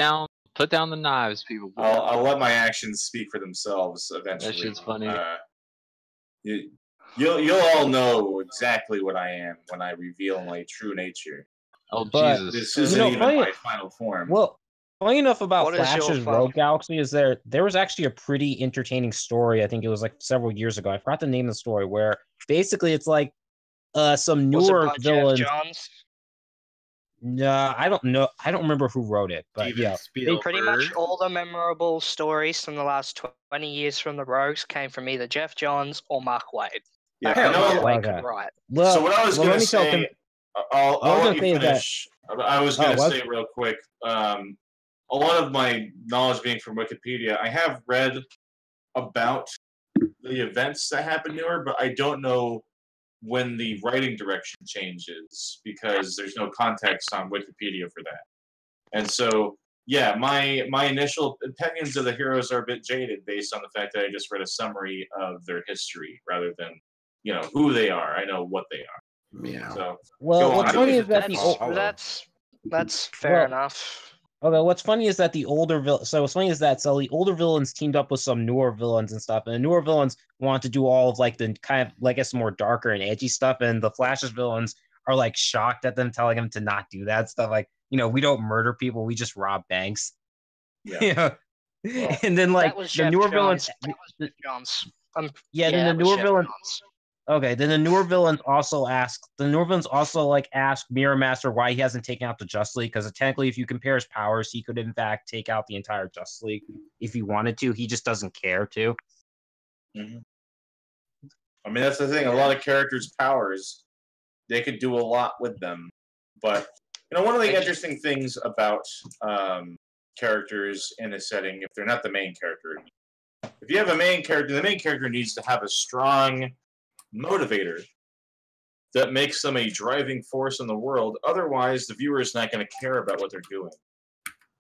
Put down the knives, people. I'll let my actions speak for themselves eventually. That shit's funny. You'll all know exactly what I am when I reveal my true nature. Oh But- Jesus. This You isn't know, even funny- my final form. Well, funny enough about What is your Flash's fun? Rogue Galaxy is there was actually a pretty entertaining story. I think it was like several years ago. I forgot the name of the story where basically it's like some was it newer by Jeff villains. Johns? No, I don't know. I don't remember who wrote it, but Steven yeah. Spielberg. Pretty much all the memorable stories from the last 20 years from the Rogues came from either Jeff Johns or Mark Wade. yeah, Mark I know. Wade Okay. could write. Well, So what I was well, gonna let me tell say, you- I'll what I was let gonna you say is that- finish. I was gonna what? say real quick. A lot of my knowledge being from Wikipedia, I have read about the events that happened to her, but I don't know when the writing direction changes because there's no context on Wikipedia for that. And so, yeah, my initial opinions of the heroes are a bit jaded based on the fact that I just read a summary of their history rather than, who they are. I know what they are. Yeah. So, Well, go what's on. funny is that That's fair enough. Okay, what's funny is that the older the older villains teamed up with some newer villains and stuff, and the newer villains want to do all of like the kind of like I guess more darker and edgy stuff, and the Flash's villains are like shocked at them telling him to not do that stuff. Like, we don't murder people, we just rob banks. Yeah. Well, and then like the newer villains. Then the newer villains. Okay, then the newer villains also ask Mirror Master why he hasn't taken out the Justice League, because technically if you compare his powers, he could in fact take out the entire Justice League if he wanted to. He just doesn't care to. Mm-hmm. I mean, that's the thing. A lot of characters' powers, they could do a lot with them. But, one of the interesting things about characters in a setting, if they're not the main character, if you have a main character, the main character needs to have a strong motivator that makes them a driving force in the world. Otherwise, the viewer is not going to care about what they're doing.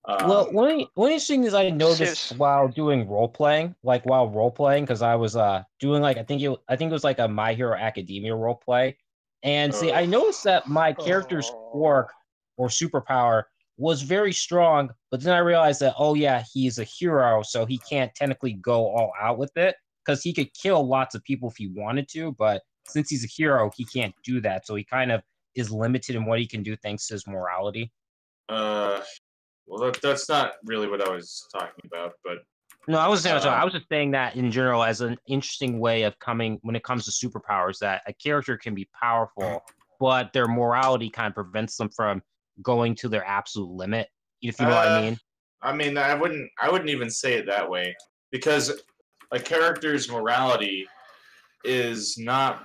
Well, one interesting thing I noticed while doing role playing, because I was doing I think it was like a My Hero Academia role play, and see, I noticed that my character's quirk or superpower was very strong, but then I realized that he's a hero, so he can't technically go all out with it. Because he could kill lots of people if he wanted to, but since he's a hero, he can't do that. So he kind of is limited in what he can do thanks to his morality. Well, that's not really what I was talking about, but... No, I was just saying that in general as an interesting way of when it comes to superpowers, that a character can be powerful, but their morality kind of prevents them from going to their absolute limit, if you know what I mean. I mean, I wouldn't even say it that way, because a character's morality is not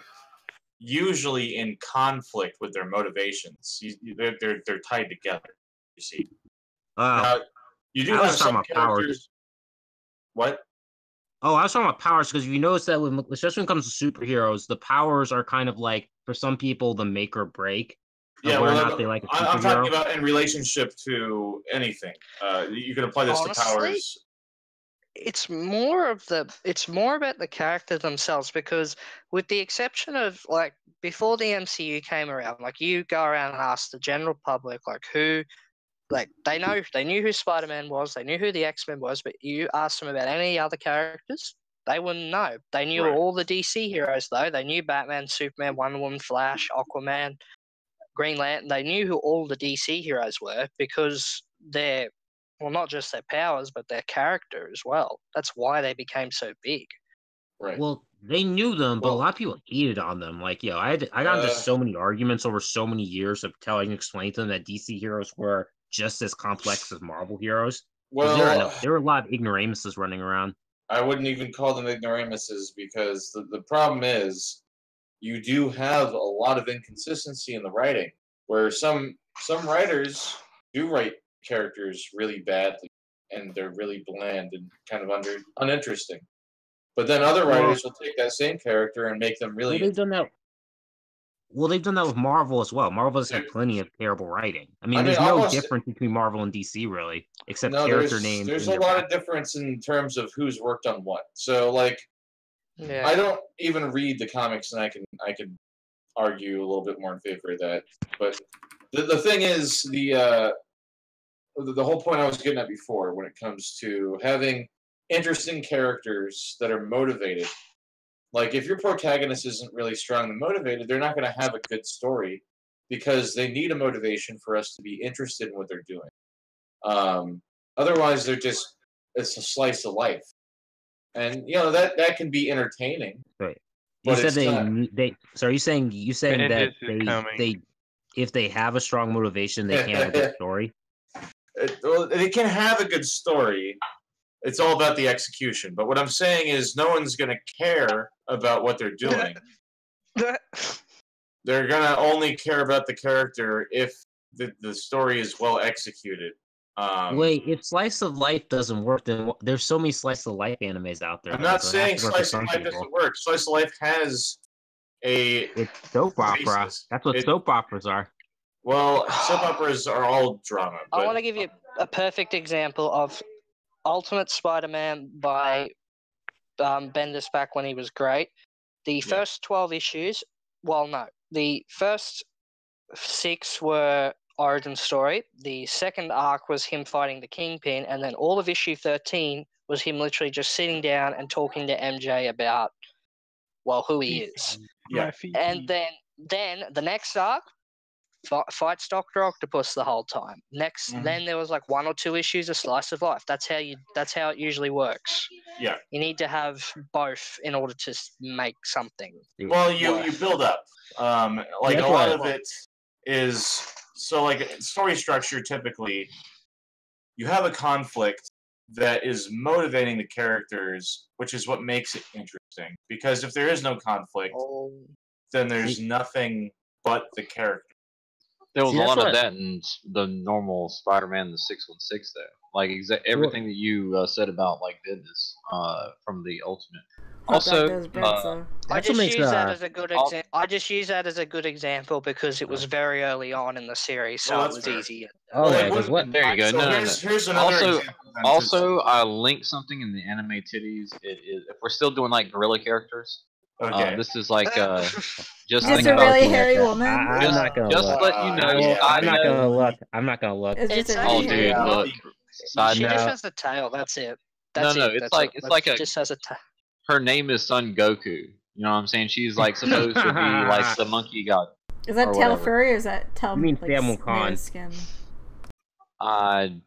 usually in conflict with their motivations. They're tied together. You see. You do have some characters. Powers. What? Oh, I was talking about powers because you notice that especially when it comes to superheroes, the powers are kind of like for some people the make or break. Yeah, I'm talking about in relationship to anything. You can apply this to powers. It's more about the character themselves, because with the exception of before the MCU came around, you go around and ask the general public who they knew who Spider-Man was, they knew who the X-Men was, but you ask them about any other characters, they wouldn't know. They knew all the DC heroes though. They knew Batman, Superman, Wonder Woman, Flash, Aquaman, Green Lantern. They knew who all the DC heroes were because they're not just their powers, but their character as well. That's why they became so big. Right. Well, they knew them, but a lot of people hated on them. I got into so many arguments over so many years of explaining to them that DC heroes were just as complex as Marvel heroes. Well, there were a lot of ignoramuses running around. I wouldn't even call them ignoramuses because the problem is you do have a lot of inconsistency in the writing, where some writers do write characters really badly and they're really bland and kind of uninteresting. But then other writers will take that same character and make them really... Well, they've done that with Marvel as well. Marvel has had plenty of terrible writing. I mean there's no difference between Marvel and DC really, except character names. There's a lot of difference in terms of who's worked on what. So I don't even read the comics, and I can argue a little bit more in favor of that. But the thing is, the whole point I was getting at before, when it comes to having interesting characters that are motivated. If your protagonist isn't really strong and motivated, they're not going to have a good story because they need a motivation for us to be interested in what they're doing. Otherwise, it's a slice of life. And, that can be entertaining. Right. You said so are you saying that if they have a strong motivation, they can't have a good story? They can have a good story. It's all about the execution. But what I'm saying is no one's going to care about what they're doing. They're going to only care about the character if the story is well executed. Wait, if Slice of Life doesn't work, then there's so many Slice of Life animes out there. I'm not saying Slice of Life doesn't work. Slice of Life has It's soap opera. That's what soap operas are. Well, soap operas are all drama. But... I want to give you a perfect example of Ultimate Spider-Man by Bendis back when he was great. The first 12 issues, well, no. The first 6 were origin story. The second arc was him fighting the Kingpin, and then all of issue 13 was him literally just sitting down and talking to MJ about, well, who he is. Yeah. And then the next arc fights Dr. Octopus the whole time. Then there was like 1 or 2 issues of Slice of Life. That's how it usually works. Yeah. You need to have both in order to make something. Well, you build up. Like a lot of it is so like story structure. Typically, you have a conflict that is motivating the characters, which is what makes it interesting. Because if there is no conflict, then there's nothing but the character. There was a lot of that in the normal Spider-Man, the 616, though. Like everything that you said about like Bendis from the Ultimate. Also, I just use that as a good example. I just use that as a good example because it was very early on in the series, so it was easy. There you go. So here's another also, I linked something in the anime titties. If we're still doing like gorilla characters, this is like just a really hairy woman. I'm not gonna just look. let you know. I'm not gonna look. I'm not gonna look. Dude, look. She just has a tail. That's it. It's like a. Just has a tail. Her name is Son Goku. You know what I'm saying? She's like supposed to be like the monkey god. Is that tail furry or is that tail? You mean Samuel Khan? Skin?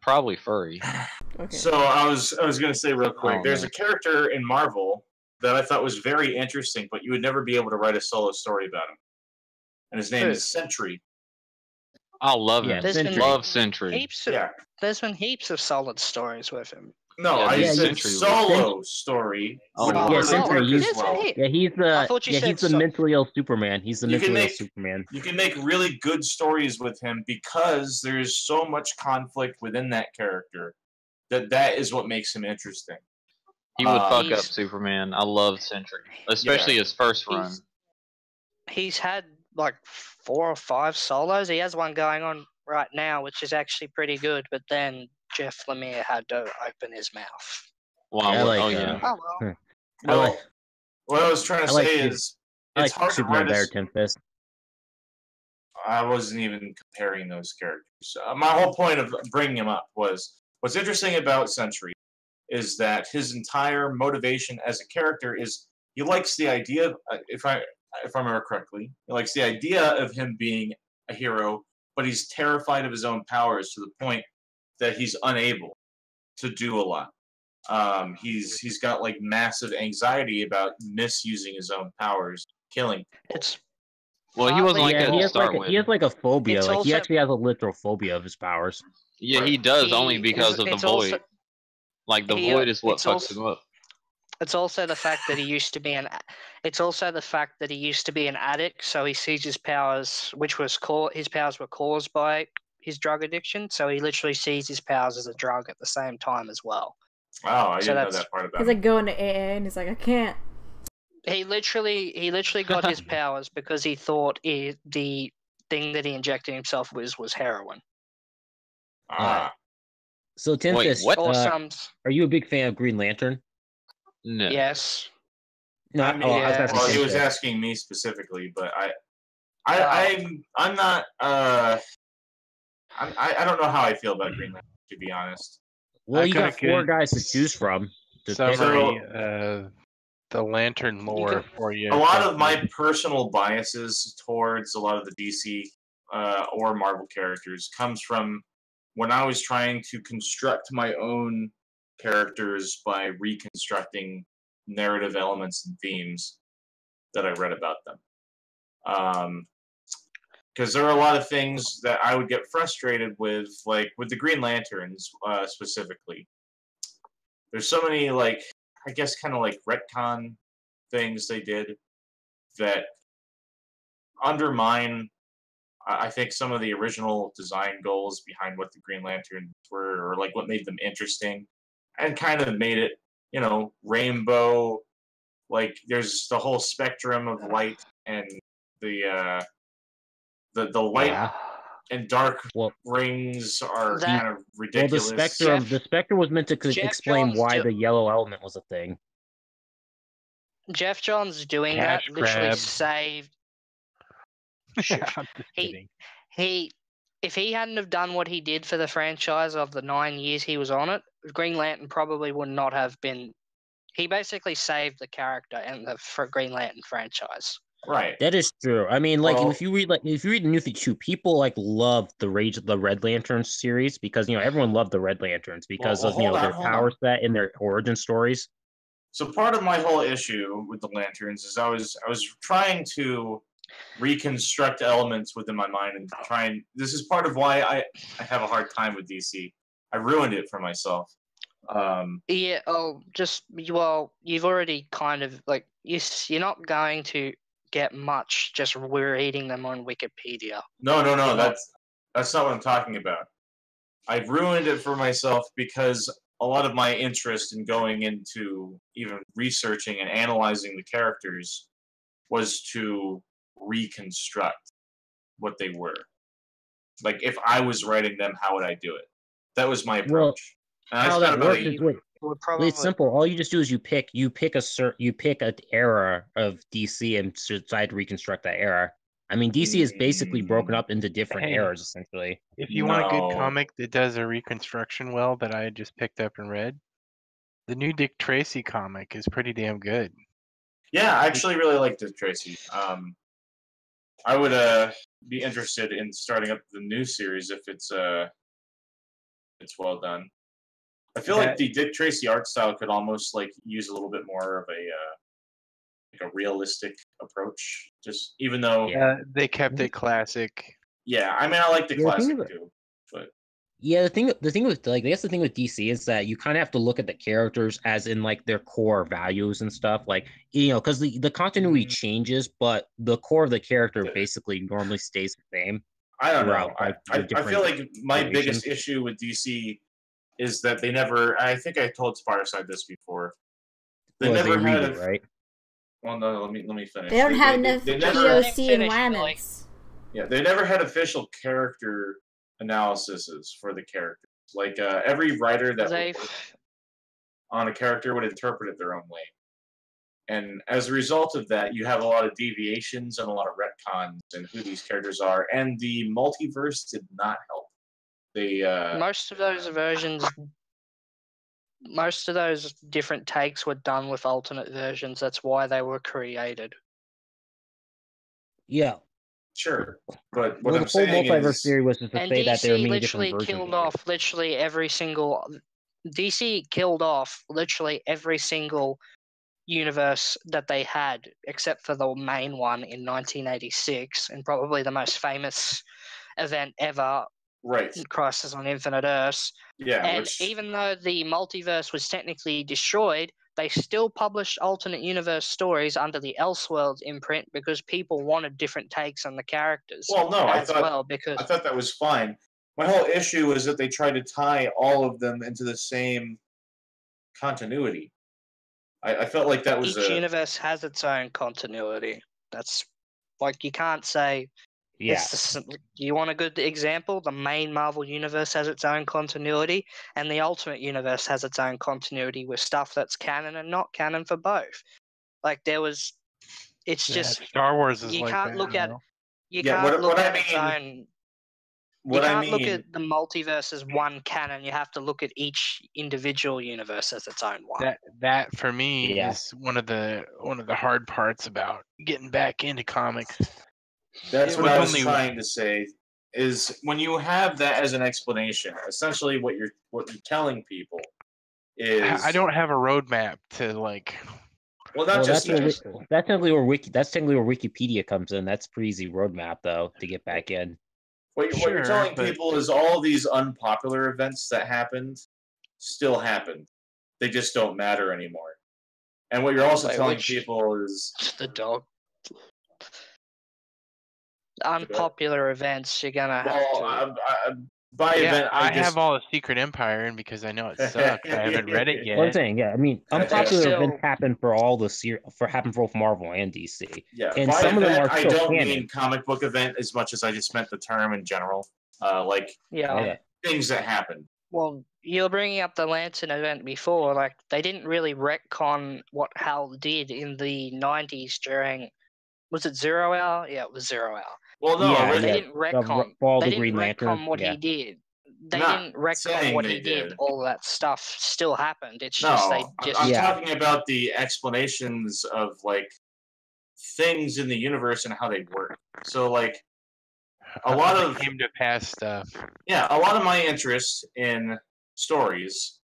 Probably furry. Okay. So I was gonna say real quick. There's a character in Marvel that I thought was very interesting, but you would never be able to write a solo story about him. And his name is Sentry. I love him. Love Sentry. There's been heaps of solid stories with him. No, I said solo story. Sentry. He's the mentally ill Superman. He's the mentally ill Superman. You can make really good stories with him because there's so much conflict within that character that is what makes him interesting. He would fuck up Superman. I love Sentry, especially his first run. He's had like 4 or 5 solos. He has one going on right now, which is actually pretty good. But then Jeff Lemire had to open his mouth. Wow! Well, what I was trying to say is it's hard to write I wasn't even comparing those characters. My whole point of bringing him up was what's interesting about Sentry is that his entire motivation as a character is he likes the idea of, if I remember correctly, he likes the idea of him being a hero, but he's terrified of his own powers to the point that he's unable to do a lot. He's got like massive anxiety about misusing his own powers, killing people. He wasn't like that to start with. He has like a phobia. He actually has a literal phobia of his powers. Yeah, he does only because of the void. Like the void is what fucks him up. It's also the fact that he used to be an. It's also the fact that he used to be an addict, so he sees his powers, his powers were caused by his drug addiction. So he literally sees his powers as a drug at the same time as well. Wow, I didn't know that part about him. He's like going to AA and he's like, I can't. He literally got his powers because he thought the thing that he injected himself with was heroin. So Tempest, are you a big fan of Green Lantern? No. Yes. No. Well, he was asking me specifically, but I'm not. I don't know how I feel about Green Lantern, to be honest. Well, you got 4 guys to choose from. Summary, the Lantern lore for you. A lot of my personal biases towards a lot of the DC or Marvel characters comes from when I was trying to construct my own characters by reconstructing narrative elements and themes that I read about them. Because there are a lot of things that I would get frustrated with, like with the Green Lanterns specifically. There's so many, like, I guess kind of like retcon things they did that undermine, I think, some of the original design goals behind what the Green Lanterns were, or like what made them interesting, and kind of made it, rainbow Like there's the whole spectrum of light, and the light and dark rings are kind of ridiculous. Well, the spectrum was meant to explain why the yellow element was a thing. Jeff Johns doing that literally saved. If he hadn't have done what he did for the franchise of the 9 years he was on it, Green Lantern probably would not have been. He basically saved the character and the Green Lantern franchise. Right. That is true. I mean, like if you read New 52, people like love the Red Lantern series because everyone loved the Red Lanterns because of their power set and their origin stories. So part of my whole issue with the Lanterns is I was trying to reconstruct elements within my mind and this is part of why I have a hard time with DC. I ruined it for myself. You've already kind of you're not going to get much just reading them on Wikipedia. No, that's not what I'm talking about. I've ruined it for myself because a lot of my interest in going into even researching and analyzing the characters was to reconstruct what they were. Like, if I was writing them, how would I do it? That was my approach. How that works is it's simple. All you just do is you pick an era of DC and decide to reconstruct that era. I mean, DC is basically broken up into different eras, essentially. If you want a good comic that does a reconstruction well that I just picked up and read, the new Dick Tracy comic is pretty damn good. Yeah, I actually really like Dick Tracy. I would be interested in starting up the new series if it's well done. I feel like the Dick Tracy art style could almost use a little bit more of a realistic approach. Just even though they kept it classic. Yeah, I mean I like the classic too, but the thing with DC is that you kind of have to look at the characters as in their core values and stuff, because the continuity changes, but the core of the character basically normally stays the same. I don't know. I feel like my biggest issue with DC is that they never. I think I told Spiderside this before. They never had right. Well, no. Let me finish. They don't have enough POC and Whammons. Yeah, they never had official character analyses for the characters. Every writer that would work on a character would interpret it their own way. And as a result of that, you have a lot of deviations and a lot of retcons in who these characters are. And the multiverse did not help. Most of those different takes were done with alternate versions. That's why they were created. Yeah. Sure. But what the whole multiverse theory was just to say that there were many different versions. DC killed off literally every single universe that they had, except for the main one in 1986, and probably the most famous event ever. Right. Crisis on Infinite Earths. Yeah. And even though the multiverse was technically destroyed, they still published alternate universe stories under the Elseworlds imprint because people wanted different takes on the characters. Well, no, I thought that was fine. My whole issue is that they tried to tie all of them into the same continuity. I felt like that was each universe has its own continuity. That's you can't say. Yeah. You want a good example? The main Marvel universe has its own continuity, and the Ultimate Universe has its own continuity with stuff that's canon and not canon for both. It's just Star Wars is you like can't that, look at You can't look at the multiverse as one canon. You have to look at each individual universe as its own one. That for me is one of the hard parts about getting back into comics. That's what I was trying to say. Is when you have that as an explanation, essentially what you're telling people is I don't have a roadmap to Well, that's technically where Wikipedia comes in. That's pretty easy roadmap though to get back in. What you're telling people is all these unpopular events that happened still happened. They just don't matter anymore. And what you're also telling people is the dog. Unpopular events, you're gonna have to. by Yeah, event, I just have all the Secret Empire, and because I know it sucks, I haven't read it Well, I'm yet. saying, yeah, I mean, unpopular still- events happen for all the happen for both Marvel and DC. yeah. And By some of them event, are I still don't canon. mean comic book event as much as I just meant the term in general. Like Yeah. Okay. things that happen. Well, you were bringing up the Lantern event before. Like, they didn't really retcon what Hal did in the 90s during... Was it Zero Hour? Yeah, it was Zero Hour. Well, no, Yeah, They yeah. didn't retcon. Fall They the didn't Green Lantern. retcon what Yeah. he did. They Not didn't retcon saying what they he did. did. All that stuff still happened. It's just they No, just... I'm Yeah. talking about the explanations of like things in the universe and how they work. So like a lot How of they came to pass stuff. yeah, a lot of my interest in stories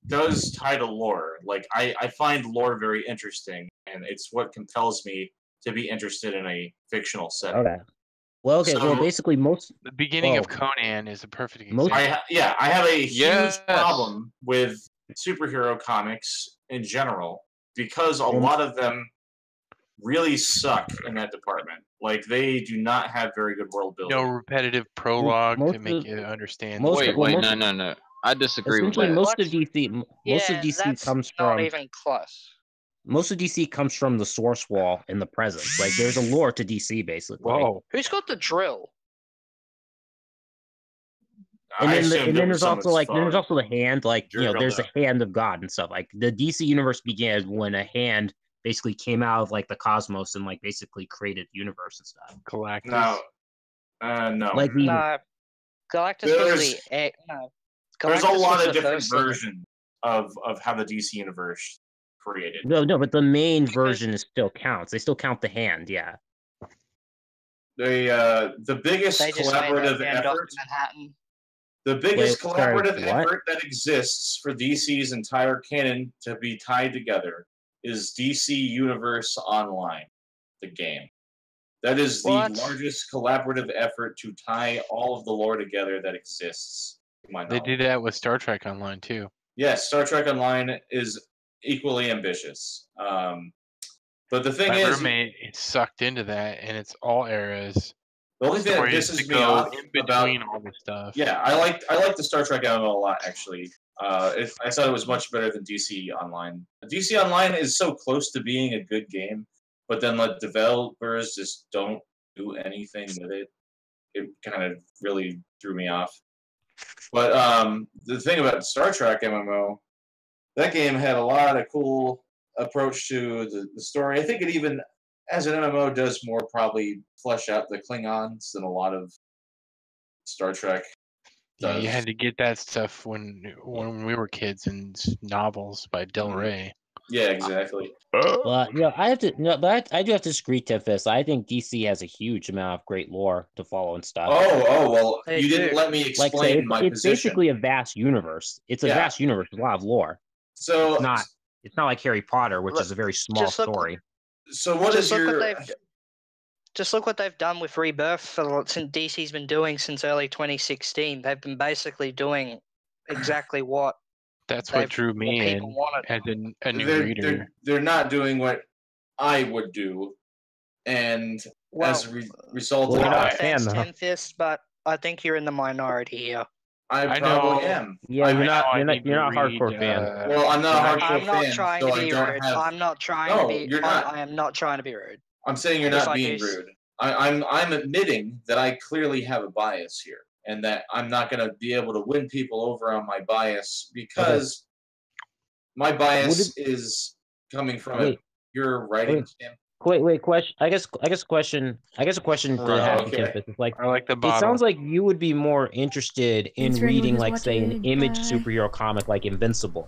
does tie to lore. Like I find lore very interesting, and it's what compels me to be interested in a fictional setting. Okay. Well, okay. Well, So- basically, most. The beginning of Oh. Conan is a perfect Most- example. I have a huge Yes. problem with superhero comics in general because a Well, lot of them really suck in that department. Like they do not have very good world building. No repetitive prologue most to make of- you understand. most- Wait, well, wait, most- no. I disagree with Essentially, that. most of What? DC, most Yeah, of DC that's comes not from even close. most of DC comes from the source wall in the present. Like, there's a lore to DC basically. Whoa. Who's got the drill? And I then, assumed and it then was there's also someone's like then there's phone. also the hand, like there's Drilled the hand of God and stuff. Like the DC universe began when a hand basically came out of like the cosmos and like basically created the universe and stuff. Galactus. No. Like the No. Galactus There's- was the... No. There's a Galactus lot was of the different first thing. versions of how the DC universe created. no, but the main version is still counts. They still count the hand, yeah. The biggest They just made collaborative that damn effort. Dr. Manhattan. The biggest Wait, sorry, collaborative what? effort that exists for DC's entire canon to be tied together is DC Universe Online, the game. That is the What? largest collaborative effort to tie all of the lore together that exists. to my They knowledge. did that with Star Trek Online too. Yes, Star Trek Online is equally ambitious. But the thing My is, roommate is sucked into that, and it's all eras. the only thing that Stories pisses to me go off in about between all this stuff. yeah, I like the Star Trek MMO a lot actually. I thought it was much better than DC Online. DC Online is so close to being a good game, but then the developers just don't do anything with it. It kind of really threw me off. But the thing about Star Trek MMO, that game had a lot of cool approach to the story. I think it even, as an MMO, does more probably flesh out the Klingons than a lot of Star Trek Yeah, you does. had to get that stuff when we were kids in novels by Del Rey. Yeah, exactly. But I do have to disagree, Tiffus. I think DC has a huge amount of great lore to follow and stuff. Oh, well, They you didn't do. let me Like, explain say, my it's position. basically a vast universe. It's a Yeah. vast universe with a lot of lore. So, It's not like Harry Potter, which Look, is a very small just look- story. so what is Just look your? what they've... Just look what they've done with Rebirth since DC's been doing since early 2016. They've been basically doing exactly what That's what drew me what in people wanted. as a new they're, reader. they're not doing what I would do, and Well, as a result Well, of you're not a that, fan, offense, though. Ten-Fist, but I think you're in the minority here. I I probably know- am. Yeah, I you're mean, not I you're need not to a hardcore read, fan. Well, I'm not a I'm hardcore I'm not fan, trying so to I be don't rude. have. I'm not trying No, to be. you're not. I am not trying to be rude. I'm saying you're If not I being do s- rude. I'm admitting that I clearly have a bias here, and that I'm not going to be able to win people over on my bias because my bias is coming from Wait. your writing Wait. standpoint. Wait, question. I guess a question to have Okay. Tiffus is like, I like the it bottle. sounds like you would be more interested in Answering reading, what like, he's say, an watching, image bye. superhero comic like Invincible,